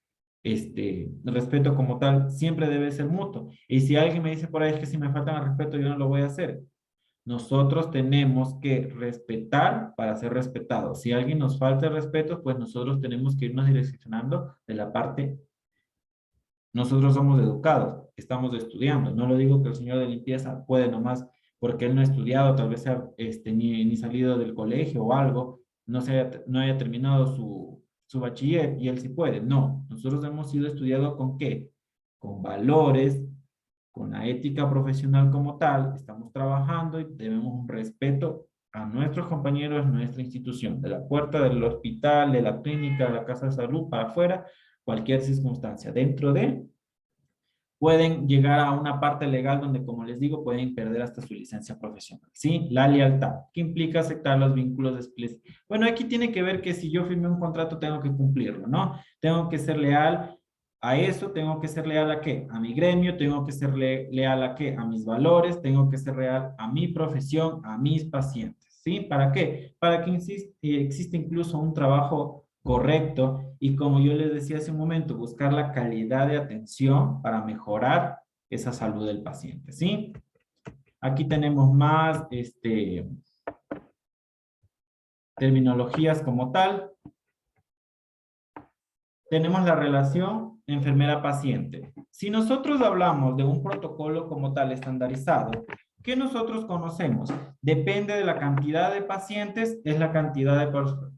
respeto como tal, siempre debe ser mutuo. Y si alguien me dice por ahí es que si me faltan al respeto, yo no lo voy a hacer. Nosotros tenemos que respetar para ser respetados. Si alguien nos falta el respeto, pues nosotros tenemos que irnos direccionando de la parte. Nosotros somos educados, estamos estudiando. No lo digo que el señor de limpieza puede nomás, porque él no ha estudiado, tal vez sea, ni salido del colegio o algo, no haya terminado su bachiller y él sí puede. No, nosotros hemos sido estudiados ¿con qué? Con valores, con la ética profesional como tal, estamos trabajando y debemos un respeto a nuestros compañeros, nuestra institución, de la puerta del hospital, de la clínica, de la casa de salud, para afuera, cualquier circunstancia. Dentro de, pueden llegar a una parte legal donde, como les digo, pueden perder hasta su licencia profesional. ¿Sí? La lealtad, que implica aceptar los vínculos explícitos. Bueno, aquí tiene que ver que si yo firmé un contrato, tengo que cumplirlo, ¿no? Tengo que ser leal a eso, tengo que ser leal a qué? A mi gremio, tengo que ser leal a qué? A mis valores, tengo que ser leal a mi profesión, a mis pacientes. ¿Sí? ¿Para qué? Para que exista incluso un trabajo correcto y como yo les decía hace un momento, buscar la calidad de atención para mejorar esa salud del paciente, ¿sí? Aquí tenemos más terminologías como tal. Tenemos la relación enfermera-paciente. Si nosotros hablamos de un protocolo como tal estandarizado, ¿qué nosotros conocemos? Depende de la cantidad de pacientes, es la cantidad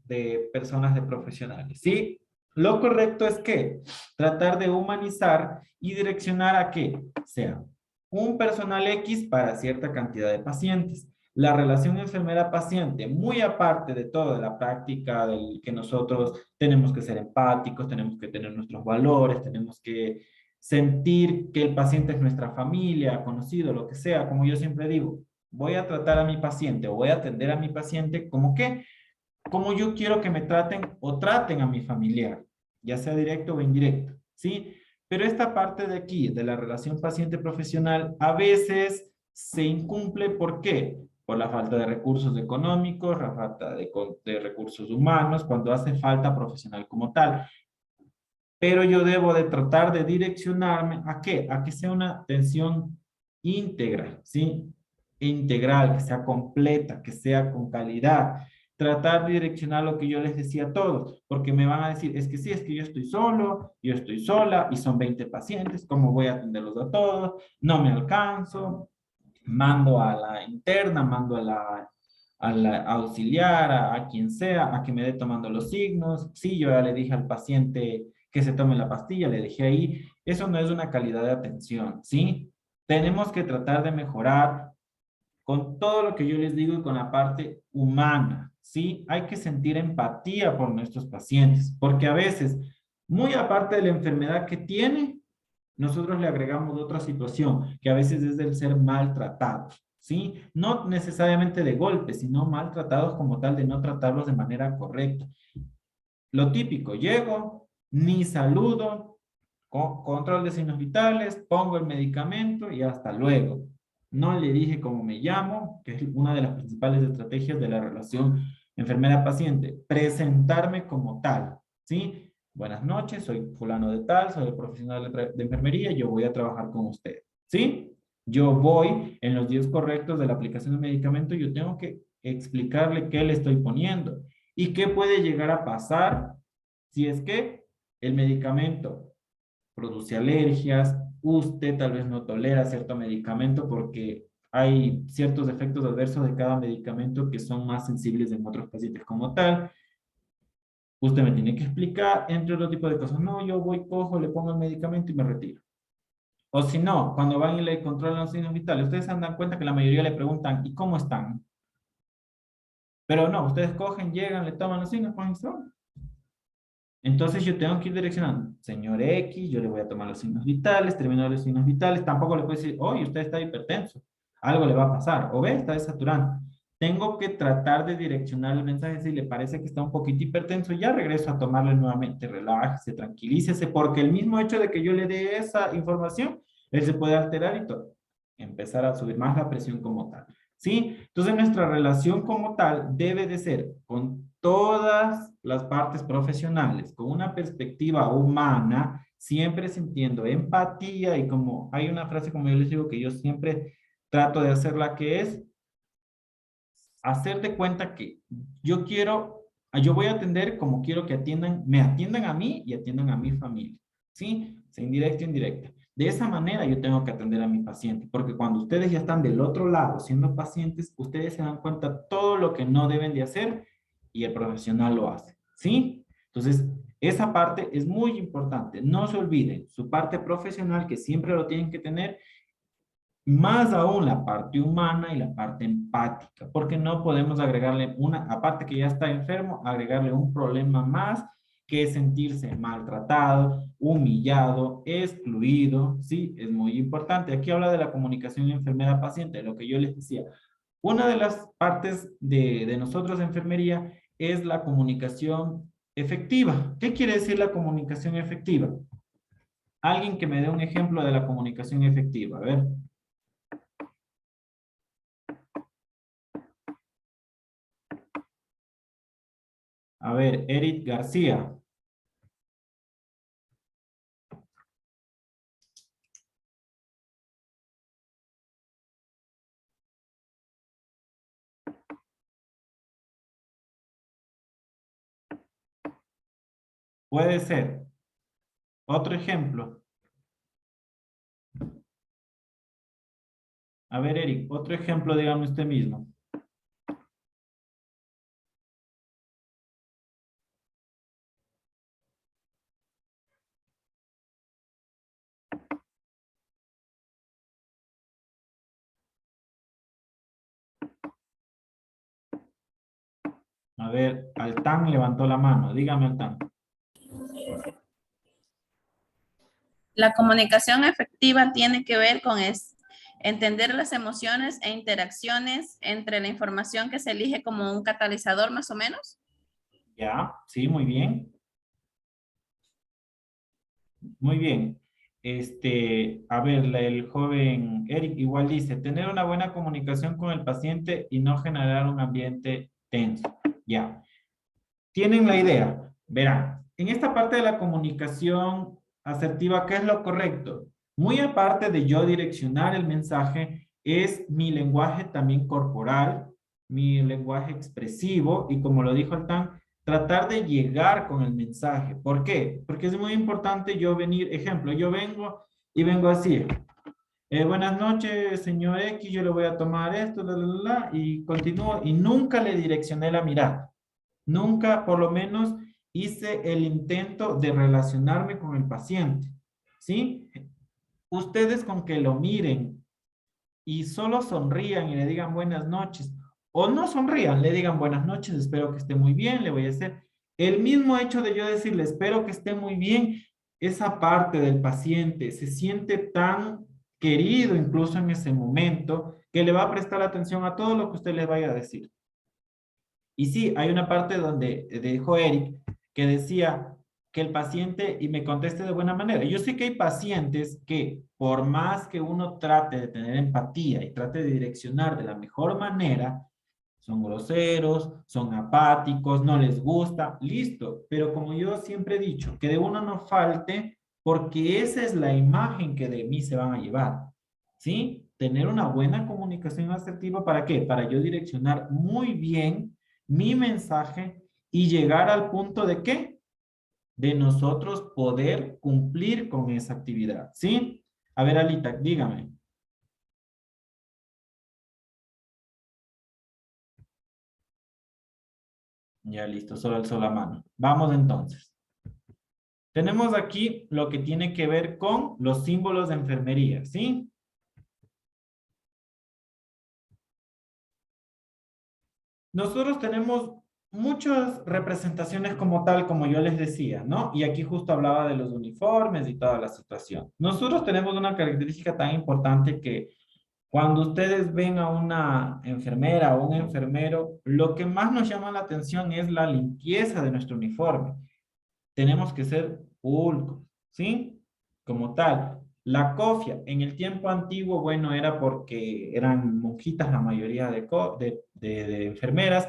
de personas de profesionales, ¿sí? Lo correcto es que tratar de humanizar y direccionar a que sea un personal X para cierta cantidad de pacientes. La relación enfermera-paciente, muy aparte de toda la práctica del que nosotros tenemos que ser empáticos, tenemos que tener nuestros valores, tenemos que sentir que el paciente es nuestra familia, conocido, lo que sea, como yo siempre digo, voy a tratar a mi paciente o voy a atender a mi paciente como que, como yo quiero que me traten o traten a mi familiar, ya sea directo o indirecto, ¿sí? Pero esta parte de aquí, de la relación paciente-profesional, a veces se incumple, ¿por qué? Por la falta de recursos económicos, la falta de recursos humanos, cuando hace falta profesional como tal. Pero yo debo de tratar de direccionarme ¿a qué? A que sea una atención íntegra, ¿sí? Integral, que sea completa, que sea con calidad. Tratar de direccionar lo que yo les decía a todos, porque me van a decir, es que sí, es que yo estoy solo, yo estoy sola, y son 20 pacientes, ¿cómo voy a atenderlos a todos? No me alcanzo, mando a la interna, mando a la auxiliar, a quien sea, a que me dé tomando los signos. Sí, yo ya le dije al paciente que se tome la pastilla, le dejé ahí. Eso no es una calidad de atención, ¿sí? Tenemos que tratar de mejorar con todo lo que yo les digo y con la parte humana, ¿sí? Hay que sentir empatía por nuestros pacientes, porque a veces, muy aparte de la enfermedad que tiene, nosotros le agregamos otra situación, que a veces es el ser maltratados, ¿sí? No necesariamente de golpe, sino maltratados como tal de no tratarlos de manera correcta. Lo típico, llego, ni saludo, control de signos vitales, pongo el medicamento y hasta luego. No le dije cómo me llamo, que es una de las principales estrategias de la relación enfermera-paciente, presentarme como tal, ¿sí? Buenas noches, soy fulano de tal, soy el profesional de enfermería, yo voy a trabajar con usted, ¿sí? Yo voy en los días correctos de la aplicación del medicamento, yo tengo que explicarle qué le estoy poniendo y qué puede llegar a pasar si es que el medicamento produce alergias, usted tal vez no tolera cierto medicamento porque hay ciertos efectos adversos de cada medicamento que son más sensibles en otros pacientes como tal. Usted me tiene que explicar, entre otro tipo de cosas. No, yo voy, cojo, le pongo el medicamento y me retiro. O si no, cuando van y le controlan los signos vitales, ustedes se dan cuenta que la mayoría le preguntan, ¿y cómo están? Pero no, ustedes cogen, llegan, le toman los signos, cogen y se van. Entonces yo tengo que ir direccionando, señor X, yo le voy a tomar los signos vitales, termino los signos vitales, tampoco le puedo decir, oye, usted está hipertenso, algo le va a pasar, o ve, está desaturando. Tengo que tratar de direccionar el mensaje, si le parece que está un poquito hipertenso, ya regreso a tomarle nuevamente, relájese, tranquilícese, porque el mismo hecho de que yo le dé esa información, él se puede alterar y todo, empezar a subir más la presión como tal. ¿Sí? Entonces nuestra relación como tal debe de ser con todas las partes profesionales, con una perspectiva humana, siempre sintiendo empatía y como hay una frase como yo les digo que yo siempre trato de hacerla que es hacer de cuenta que yo voy a atender como quiero que atiendan, me atiendan a mí y atiendan a mi familia, ¿sí? Sea indirecta, indirecta. De esa manera yo tengo que atender a mi paciente, porque cuando ustedes ya están del otro lado siendo pacientes, ustedes se dan cuenta todo lo que no deben de hacer y el profesional lo hace, ¿sí? Entonces, esa parte es muy importante. No se olviden su parte profesional que siempre lo tienen que tener, más aún la parte humana y la parte empática, porque no podemos agregarle una, aparte que ya está enfermo, agregarle un problema más que es sentirse maltratado, humillado, excluido, ¿sí? Es muy importante. Aquí habla de la comunicación enfermera-paciente, lo que yo les decía. Una de las partes de nosotros de enfermería es la comunicación efectiva. ¿Qué quiere decir la comunicación efectiva? Alguien que me dé un ejemplo de la comunicación efectiva. A ver. A ver, Eric García. Puede ser. Otro ejemplo. A ver, Eric, otro ejemplo, dígame usted mismo. A ver, Altán levantó la mano. Dígame, Altán. La comunicación efectiva tiene que ver con entender las emociones e interacciones entre la información que se elige como un catalizador, más o menos. Ya, sí, muy bien. Muy bien. A ver, el joven Eric igual dice, tener una buena comunicación con el paciente y no generar un ambiente tenso. Ya. ¿Tienen la idea? Verán, en esta parte de la comunicación asertiva, ¿qué es lo correcto? Muy aparte de yo direccionar el mensaje, es mi lenguaje también corporal, mi lenguaje expresivo y como lo dijo Altán, tratar de llegar con el mensaje. ¿Por qué? Porque es muy importante yo venir, ejemplo, yo vengo y vengo así. Buenas noches, señor X, yo le voy a tomar esto, y continúo y nunca le direccioné la mirada. Nunca, por lo menos, hice el intento de relacionarme con el paciente, ¿sí? Ustedes con que lo miren y solo sonrían y le digan buenas noches, o no sonrían, le digan buenas noches, espero que esté muy bien, le voy a hacer. El mismo hecho de yo decirle espero que esté muy bien, esa parte del paciente se siente tan querido incluso en ese momento que le va a prestar atención a todo lo que usted le vaya a decir. Y sí, hay una parte donde dijo Eric que decía que el paciente y me conteste de buena manera. Yo sé que hay pacientes que por más que uno trate de tener empatía y trate de direccionar de la mejor manera, son groseros, son apáticos, no les gusta, listo. Pero como yo siempre he dicho, que de uno no falte porque esa es la imagen que de mí se van a llevar. ¿Sí? Tener una buena comunicación asertiva, ¿para qué? Para yo direccionar muy bien mi mensaje y llegar al punto de qué? De nosotros poder cumplir con esa actividad, ¿sí? A ver, Alita, dígame. Ya listo, solo alzó la mano. Vamos entonces. Tenemos aquí lo que tiene que ver con los símbolos de enfermería, ¿sí? Nosotros tenemos muchas representaciones como tal, como yo les decía, ¿no? Y aquí justo hablaba de los uniformes y toda la situación. Nosotros tenemos una característica tan importante que cuando ustedes ven a una enfermera o un enfermero, lo que más nos llama la atención es la limpieza de nuestro uniforme. Tenemos que ser pulcros, ¿sí? Como tal. La cofia, en el tiempo antiguo, bueno, era porque eran monjitas la mayoría de enfermeras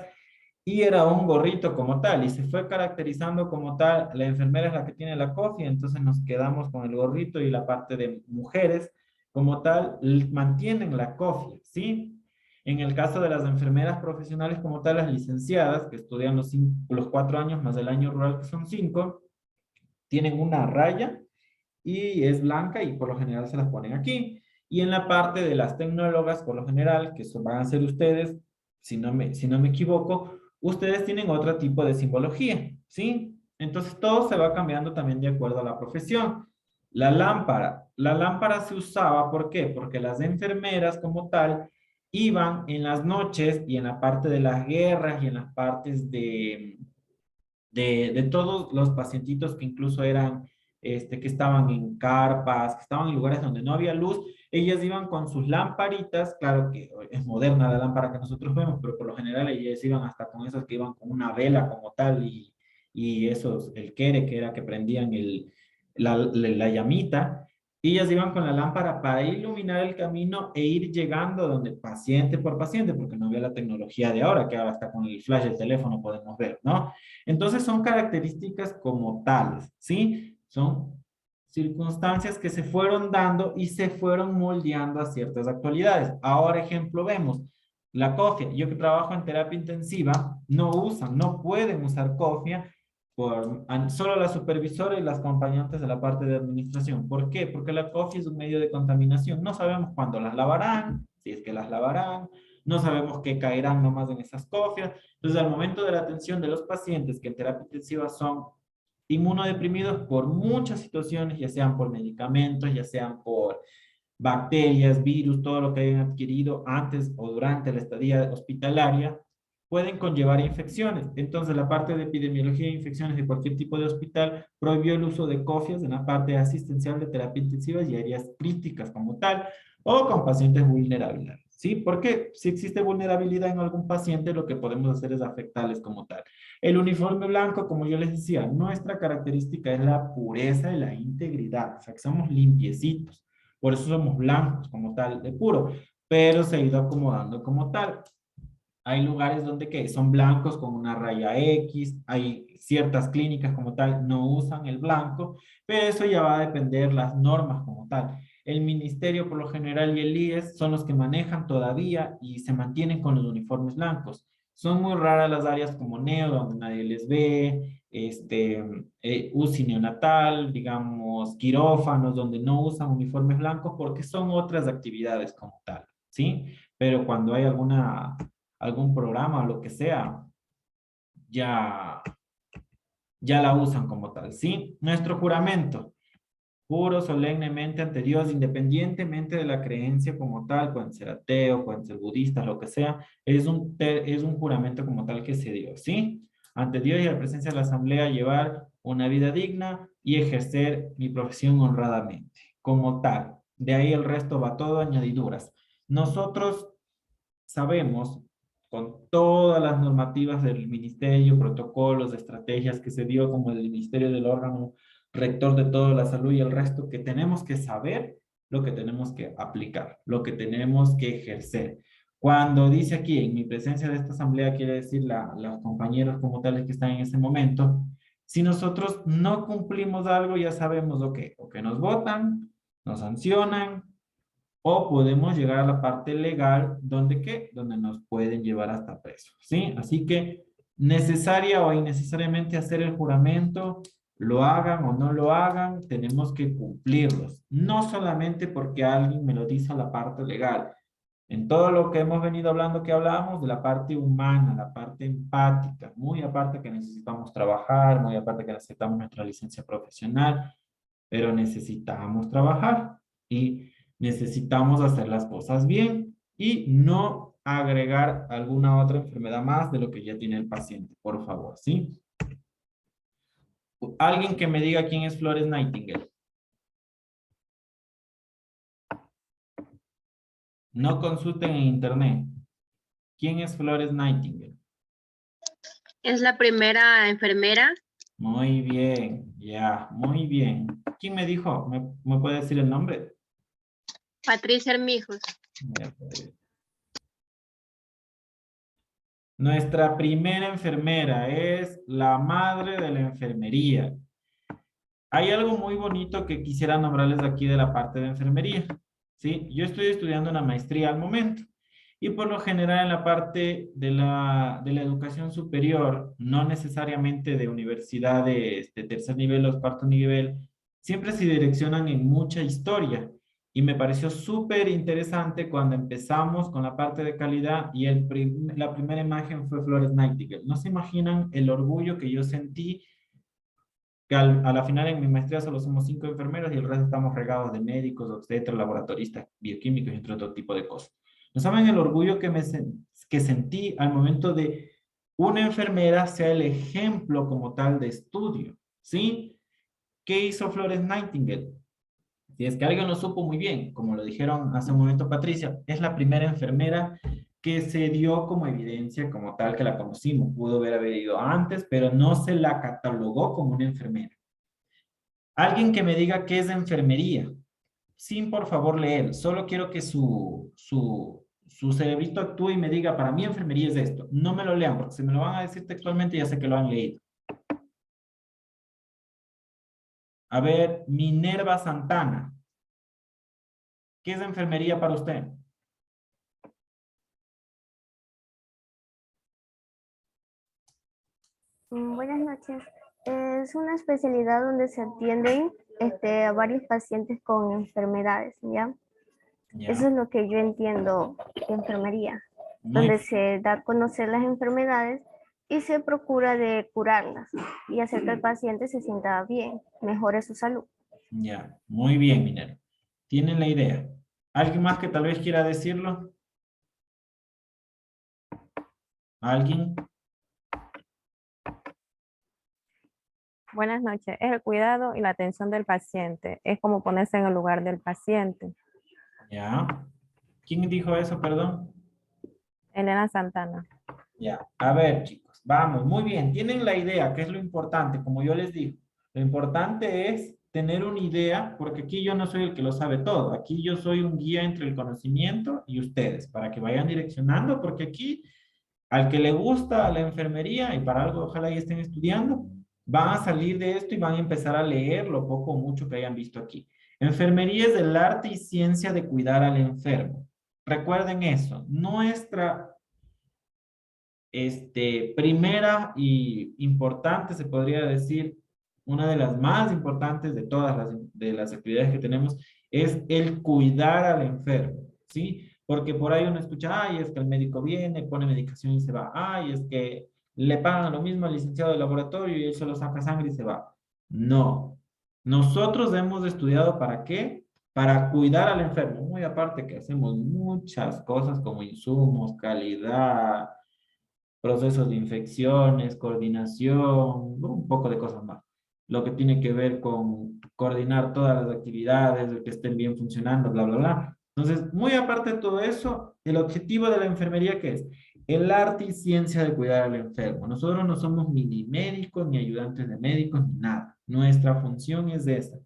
y era un gorrito como tal y se fue caracterizando como tal. La enfermera es la que tiene la cofia, entonces nos quedamos con el gorrito y la parte de mujeres como tal mantienen la cofia, ¿sí? En el caso de las enfermeras profesionales como tal, las licenciadas que estudian los 4 años más el año rural que son 5, tienen una raya y es blanca y por lo general se las ponen aquí. Y en la parte de las tecnólogas, por lo general, que van a ser ustedes, si no me equivoco, ustedes tienen otro tipo de simbología, ¿sí? Entonces todo se va cambiando también de acuerdo a la profesión. La lámpara se usaba, ¿por qué? Porque las enfermeras como tal iban en las noches y en la parte de las guerras y en las partes de todos los pacientitos que incluso eran, que estaban en carpas, que estaban en lugares donde no había luz, ellas iban con sus lamparitas, claro que es moderna la lámpara que nosotros vemos, pero por lo general ellas iban hasta con esas que iban con una vela como tal y esos, el quere, que era que prendían la llamita, y ellas iban con la lámpara para iluminar el camino e ir llegando donde paciente por paciente, porque no había la tecnología de ahora, que ahora hasta con el flash del teléfono podemos ver, ¿no? Entonces son características como tales, ¿sí? Son circunstancias que se fueron dando y se fueron moldeando a ciertas actualidades. Ahora, ejemplo, vemos la cofia. Yo que trabajo en terapia intensiva, no pueden usar cofia solo la supervisora y las acompañantes de la parte de administración. ¿Por qué? Porque la cofia es un medio de contaminación. No sabemos cuándo las lavarán, si es que las lavarán, no sabemos qué caerán nomás en esas cofias. Entonces, al momento de la atención de los pacientes que en terapia intensiva son inmunodeprimidos por muchas situaciones, ya sean por medicamentos, ya sean por bacterias, virus, todo lo que hayan adquirido antes o durante la estadía hospitalaria, pueden conllevar infecciones. Entonces, la parte de epidemiología de infecciones de cualquier tipo de hospital prohibió el uso de cofias en la parte asistencial de terapia intensiva y áreas críticas como tal, o con pacientes vulnerables. ¿Sí? Porque si existe vulnerabilidad en algún paciente, lo que podemos hacer es afectarles como tal. El uniforme blanco, como yo les decía, nuestra característica es la pureza y la integridad. O sea, que somos limpiecitos. Por eso somos blancos como tal, de puro. Pero se ha ido acomodando como tal. Hay lugares donde ¿qué? Son blancos con una raya X, hay ciertas clínicas como tal no usan el blanco, pero eso ya va a depender las normas como tal. El ministerio por lo general y el IES son los que manejan todavía y se mantienen con los uniformes blancos. Son muy raras las áreas como neo, donde nadie les ve, UCI neonatal, digamos, quirófanos, donde no usan uniformes blancos porque son otras actividades como tal, ¿sí? Pero cuando hay algún programa o lo que sea, ya la usan como tal, ¿sí? Nuestro juramento. juro solemnemente ante Dios, independientemente de la creencia como tal, pueden ser ateo, pueden ser budistas, lo que sea, es un juramento como tal que se dio, ¿sí? Ante Dios y la presencia de la asamblea, llevar una vida digna y ejercer mi profesión honradamente, como tal. De ahí el resto va todo añadiduras. Nosotros sabemos, con todas las normativas del ministerio, protocolos, estrategias que se dio como el ministerio del órgano rector de toda la salud y el resto, que tenemos que saber lo que tenemos que aplicar, lo que tenemos que ejercer. Cuando dice aquí, en mi presencia de esta asamblea, quiere decir los compañeros como tales que están en ese momento, si nosotros no cumplimos algo, ya sabemos o que nos votan, nos sancionan, o podemos llegar a la parte legal, ¿donde qué? Donde nos pueden llevar hasta preso, ¿sí? Así que necesaria o innecesariamente hacer el juramento, lo hagan o no lo hagan, tenemos que cumplirlos. No solamente porque alguien me lo dice a la parte legal. En todo lo que hemos venido hablando, que hablamos de la parte humana, la parte empática, muy aparte que necesitamos trabajar, muy aparte que necesitamos nuestra licencia profesional, pero necesitamos trabajar y necesitamos hacer las cosas bien y no agregar alguna otra enfermedad más de lo que ya tiene el paciente, por favor, ¿sí? Alguien que me diga quién es Florence Nightingale. No consulten en internet. ¿Quién es Florence Nightingale? Es la primera enfermera. Muy bien, ya, muy bien. ¿Quién me dijo? ¿Me puede decir el nombre? Patricia Armijos. Nuestra primera enfermera es la madre de la enfermería. Hay algo muy bonito que quisiera nombrarles aquí de la parte de enfermería, ¿sí? Yo estoy estudiando una maestría al momento y por lo general en la parte de la educación superior, no necesariamente de universidades de tercer nivel o cuarto nivel, siempre se direccionan en mucha historia. Y me pareció súper interesante cuando empezamos con la parte de calidad y la primera imagen fue Florence Nightingale. No se imaginan el orgullo que yo sentí que a la final en mi maestría solo somos 5 enfermeros y el resto estamos regados de médicos, obstetras, laboratoristas, bioquímicos y otro tipo de cosas. ¿No saben el orgullo que sentí al momento de una enfermera sea el ejemplo como tal de estudio? ¿Sí? ¿Qué hizo Florence Nightingale? Si es que alguien lo supo muy bien, como lo dijeron hace un momento Patricia, es la primera enfermera que se dio como evidencia como tal que la conocimos. Pudo haber ido antes, pero no se la catalogó como una enfermera. Alguien que me diga qué es enfermería, sin por favor leer, solo quiero que su cerebrito actúe y me diga, para mí enfermería es esto. No me lo lean, porque si me lo van a decir textualmente ya sé que lo han leído. A ver, Minerva Santana. ¿Qué es enfermería para usted? Buenas noches. Es una especialidad donde se atienden a varios pacientes con enfermedades, ¿ya? Eso es lo que yo entiendo de enfermería, donde se da a conocer las enfermedades y se procura de curarlas y hacer que el paciente se sienta bien, mejore su salud. Ya, muy bien, Minerva. ¿Tienen la idea? ¿Alguien más que tal vez quiera decirlo? ¿Alguien? Buenas noches. Es el cuidado y la atención del paciente. Es como ponerse en el lugar del paciente. Ya. ¿Quién dijo eso, perdón? Elena Santana. Ya. A ver, chicos, vamos, muy bien. Tienen la idea, que es lo importante, como yo les digo. Lo importante es tener una idea, porque aquí yo no soy el que lo sabe todo. Aquí yo soy un guía entre el conocimiento y ustedes, para que vayan direccionando, porque aquí, al que le gusta la enfermería, y para algo ojalá ya estén estudiando, van a salir de esto y van a empezar a leer lo poco o mucho que hayan visto aquí. Enfermería es el arte y ciencia de cuidar al enfermo. Recuerden eso. Nuestra primera y importante, se podría decir, una de las más importantes de todas las actividades que tenemos, es el cuidar al enfermo, ¿sí? Porque por ahí uno escucha, ay, es que el médico viene, pone medicación y se va. Ay, es que le pagan lo mismo al licenciado de laboratorio y él solo saca sangre y se va. No. Nosotros hemos estudiado ¿para qué? Para cuidar al enfermo. Muy aparte que hacemos muchas cosas como insumos, calidad, procesos de infecciones, coordinación, un poco de cosas más. Lo que tiene que ver con coordinar todas las actividades, de que estén bien funcionando, bla, bla, bla. Entonces, muy aparte de todo eso, el objetivo de la enfermería, ¿qué es? El arte y ciencia de cuidar al enfermo. Nosotros no somos ni médicos, ni ayudantes de médicos, ni nada. Nuestra función es esa.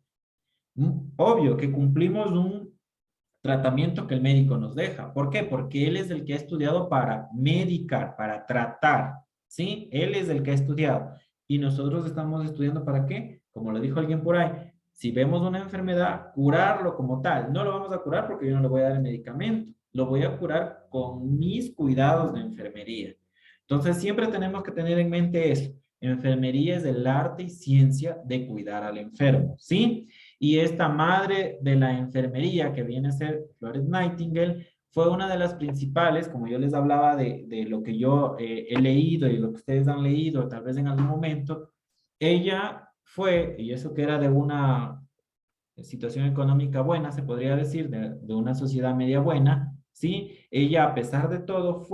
Obvio que cumplimos un tratamiento que el médico nos deja. ¿Por qué? Porque él es el que ha estudiado para medicar, para tratar, ¿sí? Él es el que ha estudiado. Y nosotros estamos estudiando ¿para qué? Como lo dijo alguien por ahí, si vemos una enfermedad, curarlo como tal. No lo vamos a curar porque yo no le voy a dar el medicamento. Lo voy a curar con mis cuidados de enfermería. Entonces, siempre tenemos que tener en mente eso. Enfermería es el arte y ciencia de cuidar al enfermo, ¿sí? Y esta madre de la enfermería, que viene a ser Florence Nightingale, fue una de las principales, como yo les hablaba de lo que yo he leído y lo que ustedes han leído, tal vez en algún momento, ella fue, y eso que era de una situación económica buena, se podría decir, de una sociedad media buena, ¿sí? Ella, a pesar de todo,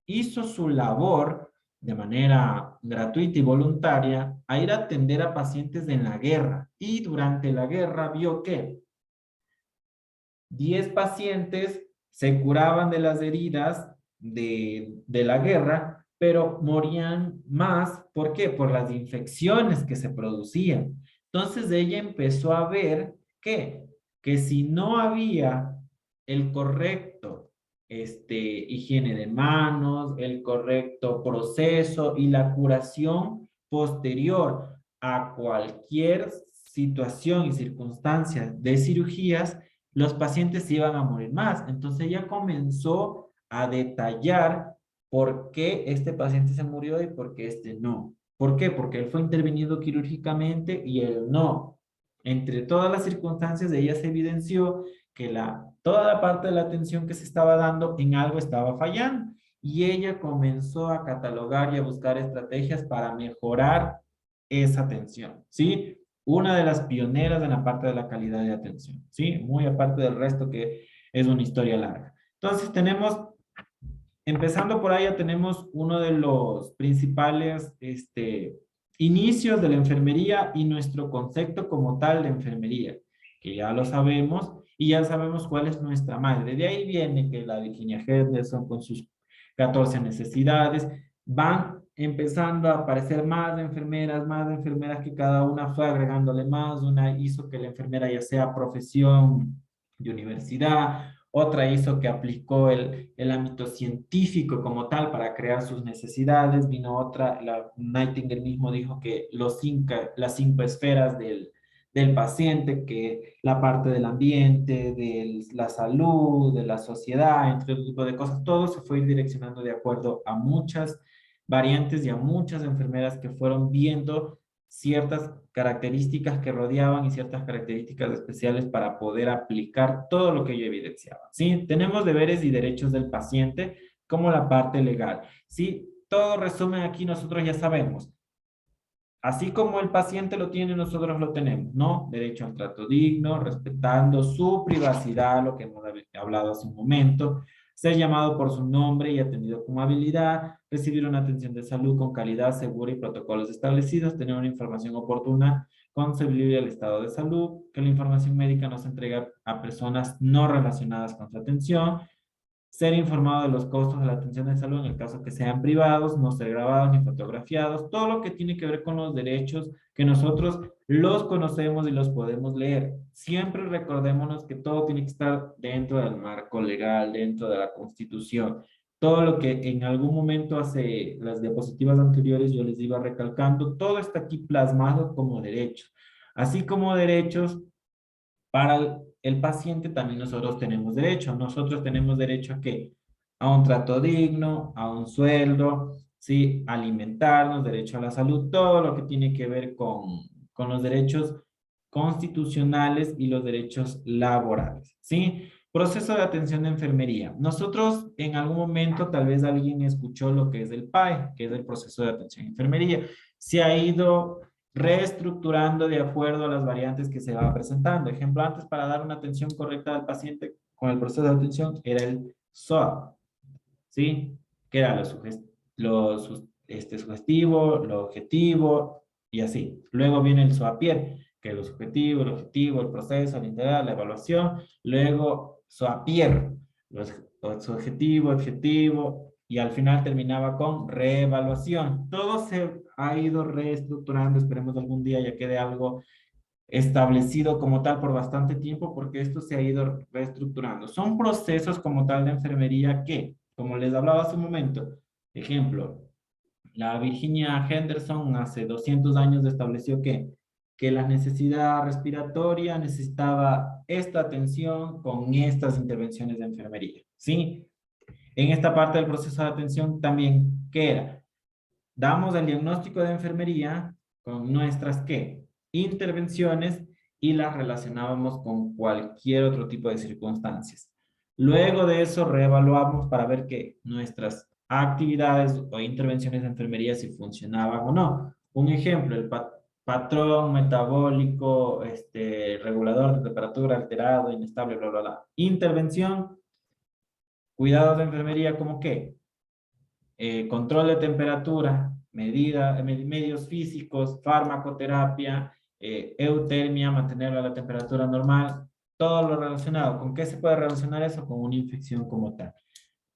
hizo su labor de manera gratuita y voluntaria a ir a atender a pacientes en la guerra. Y durante la guerra vio que 10 pacientes se curaban de las heridas de la guerra, pero morían más. ¿Por qué? Por las infecciones que se producían. Entonces ella empezó a ver que si no había el correcto higiene de manos, el correcto proceso y la curación posterior a cualquier situación y circunstancia de cirugías, los pacientes iban a morir más. Entonces ella comenzó a detallar por qué este paciente se murió y por qué este no. ¿Por qué? Porque él fue intervenido quirúrgicamente y él no. Entre todas las circunstancias, ella se evidenció que toda la parte de la atención que se estaba dando en algo estaba fallando. Y ella comenzó a catalogar y a buscar estrategias para mejorar esa atención, ¿sí? Una de las pioneras en la parte de la calidad de atención, ¿sí? Muy aparte del resto que es una historia larga. Entonces empezando por ahí, ya tenemos uno de los principales inicios de la enfermería y nuestro concepto como tal de enfermería, que ya lo sabemos y ya sabemos cuál es nuestra madre. De ahí viene que la Virginia Henderson con sus 14 necesidades, van empezando a aparecer más enfermeras que cada una fue agregándole más, una hizo que la enfermera ya sea profesión de universidad, otra hizo que aplicó el ámbito científico como tal para crear sus necesidades, vino otra, la Nightingale mismo dijo que las 5 esferas del paciente, que la parte del ambiente, de la salud, de la sociedad, entre otro tipo de cosas, todo se fue direccionando de acuerdo a muchas variantes y a muchas enfermeras que fueron viendo ciertas características que rodeaban y ciertas características especiales para poder aplicar todo lo que yo evidenciaba. ¿Sí? Tenemos deberes y derechos del paciente como la parte legal. ¿Sí? Todo resumen aquí nosotros ya sabemos. Así como el paciente lo tiene, nosotros lo tenemos, ¿no? Derecho al trato digno, respetando su privacidad, lo que hemos hablado hace un momento, ser llamado por su nombre y atendido con habilidad, recibir una atención de salud con calidad, segura y protocolos establecidos, tener una información oportuna, concebible al estado de salud, que la información médica no se entrega a personas no relacionadas con su atención, ser informado de los costos de la atención de salud en el caso que sean privados, no ser grabados ni fotografiados, todo lo que tiene que ver con los derechos que nosotros los conocemos y los podemos leer. Siempre recordémonos que todo tiene que estar dentro del marco legal, dentro de la Constitución. Todo lo que en algún momento hace las diapositivas anteriores yo les iba recalcando, todo está aquí plasmado como derechos. Así como derechos para el paciente también nosotros tenemos derecho. Nosotros tenemos derecho a ¿qué? A un trato digno, a un sueldo, ¿sí? Alimentarnos, derecho a la salud, todo lo que tiene que ver con los derechos constitucionales y los derechos laborales, ¿sí? Proceso de atención de enfermería. Nosotros en algún momento tal vez alguien escuchó lo que es el PAE, que es el proceso de atención de enfermería. Se ha ido reestructurando de acuerdo a las variantes que se va presentando. Ejemplo, antes para dar una atención correcta al paciente con el proceso de atención era el SOAP, ¿sí? Que era sugestivo, lo objetivo y así. Luego viene el SOAPIER, que es lo subjetivo, el objetivo, el proceso, el integral, la evaluación. Luego SOAPIER, lo subjetivo, objetivo, y al final terminaba con reevaluación. Todo se ha ido reestructurando, esperemos algún día ya quede algo establecido como tal por bastante tiempo, porque esto se ha ido reestructurando. Son procesos como tal de enfermería que, como les hablaba hace un momento, ejemplo, la Virginia Henderson hace 200 años estableció que la necesidad respiratoria necesitaba esta atención con estas intervenciones de enfermería, ¿sí? En esta parte del proceso de atención también, ¿qué era? Damos el diagnóstico de enfermería con nuestras, ¿qué? Intervenciones y las relacionábamos con cualquier otro tipo de circunstancias. Luego de eso reevaluamos para ver que nuestras actividades o intervenciones de enfermería si funcionaban o no. Un ejemplo, el patrón metabólico, regulador de temperatura alterado, inestable, bla, bla, bla. Intervención, cuidados de enfermería, ¿cómo qué? Control de temperatura, medios físicos, farmacoterapia, eutermia, mantenerla a la temperatura normal, todo lo relacionado. ¿Con qué se puede relacionar eso? Con una infección como tal.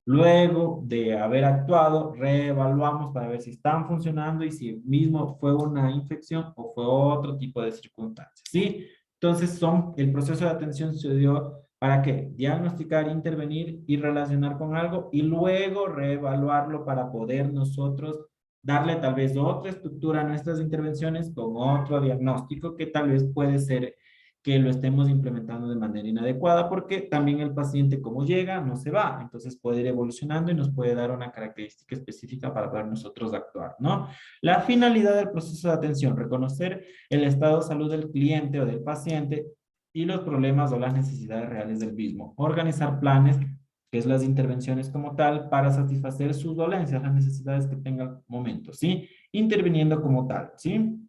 Luego de haber actuado, reevaluamos para ver si están funcionando y si mismo fue una infección o fue otro tipo de circunstancias, ¿sí? Entonces, el proceso de atención se dio para qué? Diagnosticar, intervenir y relacionar con algo y luego reevaluarlo para poder nosotros darle tal vez otra estructura a nuestras intervenciones con otro diagnóstico que tal vez puede ser que lo estemos implementando de manera inadecuada, porque también el paciente como llega no se va, entonces puede ir evolucionando y nos puede dar una característica específica para poder nosotros actuar, ¿no? La finalidad del proceso de atención, reconocer el estado de salud del cliente o del paciente y los problemas o las necesidades reales del mismo, organizar planes, que es las intervenciones como tal, para satisfacer sus dolencias, las necesidades que tenga el momento, ¿sí? Interviniendo como tal, ¿sí?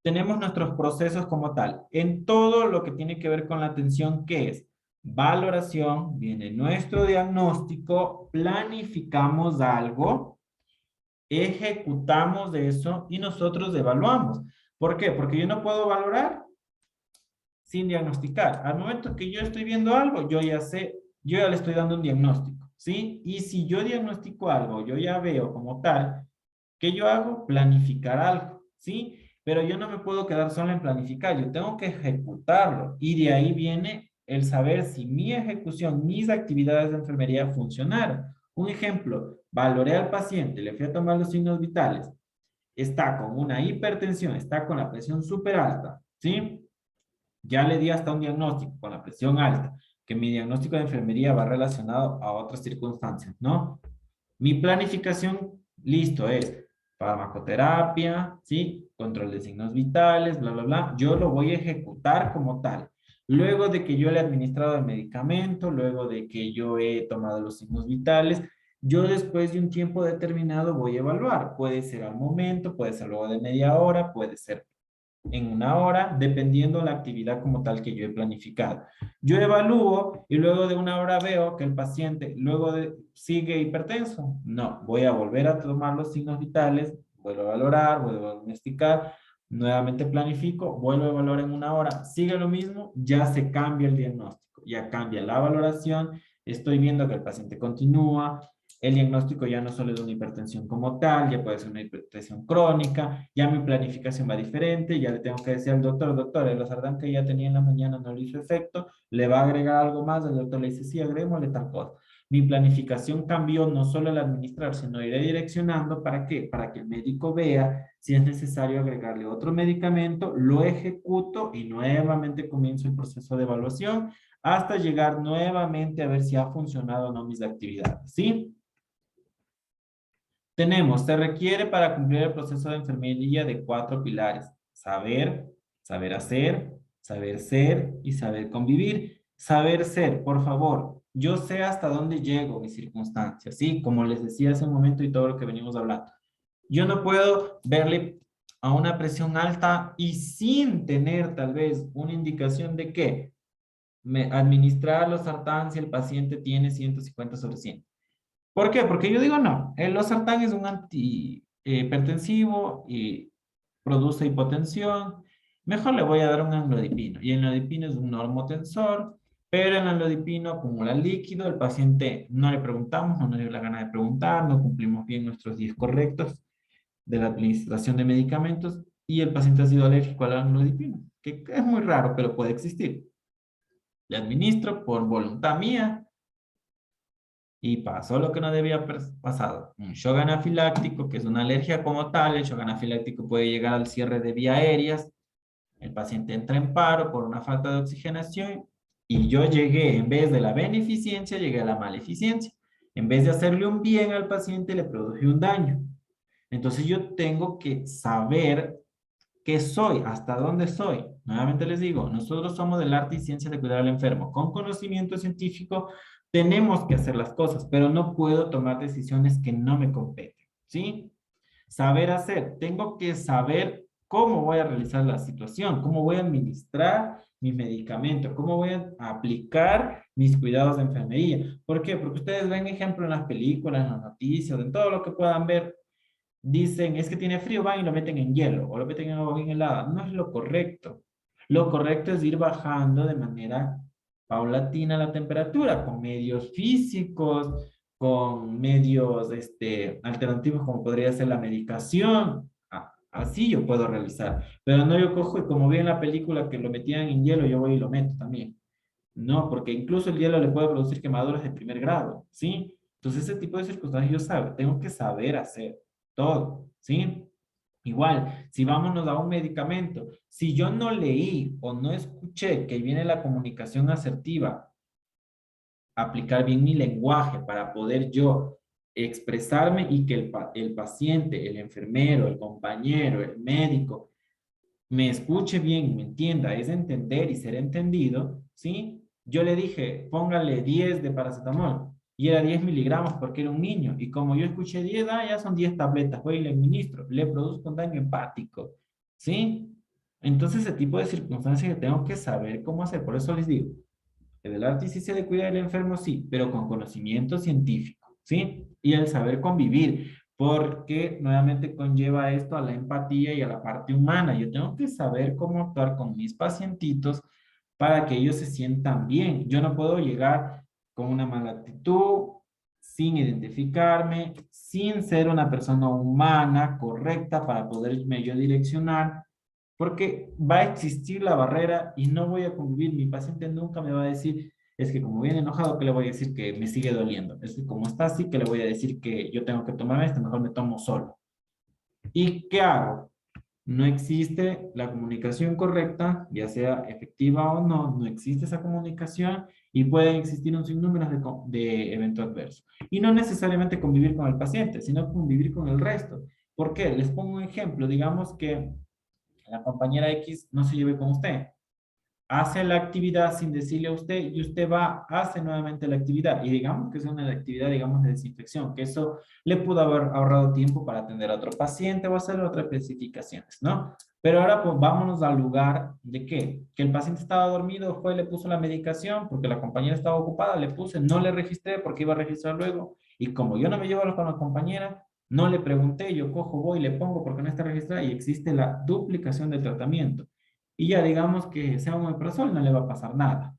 Tenemos nuestros procesos como tal. En todo lo que tiene que ver con la atención, ¿qué es? Valoración, viene nuestro diagnóstico, planificamos algo, ejecutamos de eso y nosotros evaluamos. ¿Por qué? Porque yo no puedo valorar sin diagnosticar. Al momento que yo estoy viendo algo, yo ya sé, yo ya le estoy dando un diagnóstico, ¿sí? Y si yo diagnostico algo, yo ya veo como tal, ¿qué yo hago? Planificar algo, ¿sí? Pero yo no me puedo quedar solo en planificar, yo tengo que ejecutarlo. Y de ahí viene el saber si mi ejecución, mis actividades de enfermería funcionaron. Un ejemplo, valoré al paciente, le fui a tomar los signos vitales, está con una hipertensión, está con la presión súper alta, ¿sí? Ya le di hasta un diagnóstico con la presión alta, que mi diagnóstico de enfermería va relacionado a otras circunstancias, ¿no? Mi planificación, listo, es farmacoterapia, ¿sí? Control de signos vitales, bla, bla, bla. Yo lo voy a ejecutar como tal. Luego de que yo le he administrado el medicamento, luego de que yo he tomado los signos vitales, yo después de un tiempo determinado voy a evaluar. Puede ser al momento, puede ser luego de media hora, puede ser en una hora, dependiendo la actividad como tal que yo he planificado. Yo evalúo y luego de una hora veo que el paciente sigue hipertenso. No, voy a volver a tomar los signos vitales, vuelvo a valorar, vuelvo a diagnosticar, nuevamente planifico, vuelvo a evaluar en una hora, sigue lo mismo, ya se cambia el diagnóstico, ya cambia la valoración, estoy viendo que el paciente continúa, el diagnóstico ya no solo es una hipertensión como tal, ya puede ser una hipertensión crónica, ya mi planificación va diferente, ya le tengo que decir al doctor, el losartán que ya tenía en la mañana no le hizo efecto, le va a agregar algo más, el doctor le dice, sí, agreguémosle tal cosa. Mi planificación cambió no solo el administrar, sino iré direccionando, ¿para qué? Para que el médico vea si es necesario agregarle otro medicamento, lo ejecuto y nuevamente comienzo el proceso de evaluación hasta llegar nuevamente a ver si ha funcionado o no mis actividades, ¿sí? Se requiere para cumplir el proceso de enfermería de 4 pilares. Saber, saber hacer, saber ser y saber convivir. Saber ser, por favor, yo sé hasta dónde llego mis circunstancias, ¿sí? Como les decía hace un momento y todo lo que venimos hablando. Yo no puedo verle a una presión alta y sin tener tal vez una indicación de que administrar los sartán si el paciente tiene 150/100. ¿Por qué? Porque yo digo no, el losartán es un antihipertensivo y produce hipotensión. Mejor le voy a dar un amlodipino. Y el amlodipino es un normotensor, pero el amlodipino acumula líquido. El paciente no le preguntamos, no nos dio la gana de preguntar, no cumplimos bien nuestros días correctos de la administración de medicamentos y el paciente ha sido alérgico al amlodipino, que es muy raro, pero puede existir. Le administro por voluntad mía y pasó lo que no debía haber pasado. Un shock anafiláctico, que es una alergia como tal. El shock anafiláctico puede llegar al cierre de vías aéreas. El paciente entra en paro por una falta de oxigenación y yo llegué, en vez de la beneficencia, llegué a la maleficencia. En vez de hacerle un bien al paciente, le produje un daño. Entonces yo tengo que saber qué soy, hasta dónde soy. Nuevamente les digo, nosotros somos del arte y ciencia de cuidar al enfermo. Con conocimiento científico tenemos que hacer las cosas, pero no puedo tomar decisiones que no me competen, ¿sí? Saber hacer, tengo que saber cómo voy a realizar la situación, cómo voy a administrar mis medicamentos, cómo voy a aplicar mis cuidados de enfermería. ¿Por qué? Porque ustedes ven ejemplo en las películas, en las noticias, en todo lo que puedan ver. Dicen, es que tiene frío, van y lo meten en hielo o lo meten en agua bien helada. No es lo correcto. Lo correcto es ir bajando de manera paulatina la temperatura con medios físicos, con medios alternativos como podría ser la medicación. Así yo puedo realizar. Pero no yo cojo y como vi en la película que lo metían en hielo, yo voy y lo meto también. No, porque incluso el hielo le puede producir quemaduras de primer grado, ¿sí? Entonces ese tipo de circunstancias yo tengo que saber hacer todo, ¿sí? Igual, si vámonos a un medicamento, si yo no leí o no escuché que viene la comunicación asertiva, aplicar bien mi lenguaje para poder yo expresarme y que el paciente, el enfermero, el compañero, el médico, me escuche bien, me entienda, es entender y ser entendido, ¿sí? Yo le dije, póngale 10 de paracetamol y era 10 miligramos porque era un niño. Y como yo escuché 10, ya son 10 tabletas, voy y le administro, le produzco un daño hepático, ¿sí? Entonces, ese tipo de circunstancias que tengo que saber cómo hacer. Por eso les digo, el arte y ciencia de cuidar al enfermo, sí, pero con conocimiento científico, ¿sí? Y el saber convivir, porque nuevamente conlleva esto a la empatía y a la parte humana. Yo tengo que saber cómo actuar con mis pacientitos para que ellos se sientan bien. Yo no puedo llegar con una mala actitud, sin identificarme, sin ser una persona humana, correcta, para poderme yo direccionar, porque va a existir la barrera y no voy a convivir. Mi paciente nunca me va a decir, es que como viene enojado, ¿qué le voy a decir? Que me sigue doliendo. Es que como está así, que le voy a decir que yo tengo que tomarme esto, mejor me tomo solo. ¿Y qué hago? No existe la comunicación correcta, ya sea efectiva o no, no existe esa comunicación y pueden existir un sinnúmero de eventos adversos. Y no necesariamente convivir con el paciente, sino convivir con el resto. ¿Por qué? Les pongo un ejemplo. Digamos que la compañera X no se lleve con usted. Hace la actividad sin decirle a usted y usted va, hace nuevamente la actividad. Y digamos que es una actividad, digamos, de desinfección, que eso le pudo haber ahorrado tiempo para atender a otro paciente o hacer otras especificaciones, ¿no? Pero ahora pues vámonos al lugar de qué. Que el paciente estaba dormido, fue, le puso la medicación porque la compañera estaba ocupada, le puse, no le registré porque iba a registrar luego. Y como yo no me llevo con la compañera, no le pregunté, yo cojo, voy, le pongo porque no está registrada y existe la duplicación del tratamiento. Y ya digamos que sea un omeprazol, no le va a pasar nada.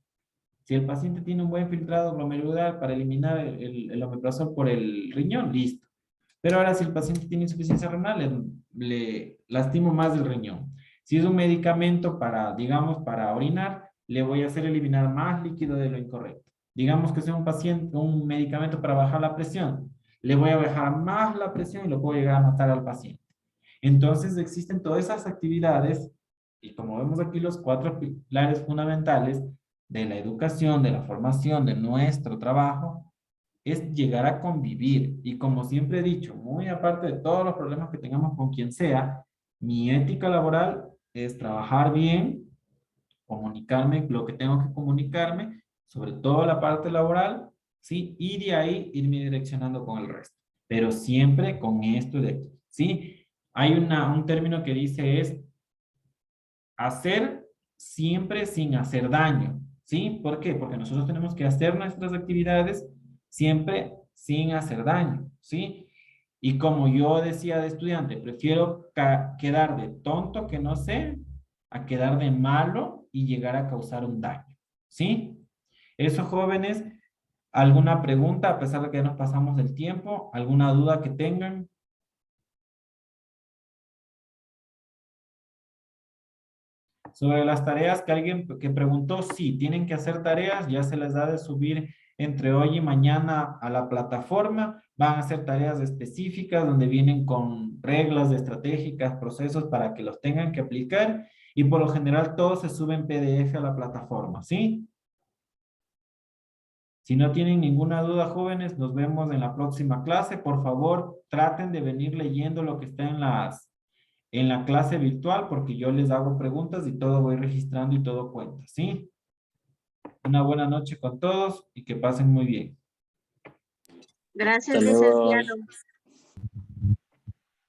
Si el paciente tiene un buen filtrado glomerular para eliminar el omeprazol por el riñón, listo. Pero ahora si el paciente tiene insuficiencia renal, le lastimo más el riñón. Si es un medicamento para, digamos, para orinar, le voy a hacer eliminar más líquido de lo incorrecto. Digamos que sea un medicamento para bajar la presión, le voy a bajar más la presión y lo puedo llegar a matar al paciente. Entonces existen todas esas actividades y como vemos aquí los 4 pilares fundamentales de la educación, de la formación, de nuestro trabajo, es llegar a convivir. Y como siempre he dicho, muy aparte de todos los problemas que tengamos con quien sea, mi ética laboral es trabajar bien, comunicarme lo que tengo que comunicarme, sobre todo la parte laboral, ¿sí? Y de ahí irme direccionando con el resto. Pero siempre con esto de aquí, ¿sí? Hay un término que dice es hacer siempre sin hacer daño, ¿sí? ¿Por qué? Porque nosotros tenemos que hacer nuestras actividades siempre sin hacer daño, ¿sí? Y como yo decía de estudiante, prefiero quedar de tonto que no sé, a quedar de malo y llegar a causar un daño, ¿sí? Eso, jóvenes, ¿alguna pregunta a pesar de que ya nos pasamos del tiempo? ¿Alguna duda que tengan? Sobre las tareas que alguien que preguntó, sí, tienen que hacer tareas, ya se les da de subir entre hoy y mañana a la plataforma, van a hacer tareas específicas donde vienen con reglas estratégicas, procesos para que los tengan que aplicar y por lo general todo se sube en PDF a la plataforma, ¿sí? Si no tienen ninguna duda, jóvenes, nos vemos en la próxima clase. Por favor, traten de venir leyendo lo que está en la clase virtual porque yo les hago preguntas y todo voy registrando y todo cuenta, ¿sí? Una buena noche con todos y que pasen muy bien. Gracias, Hasta luego. licenciado.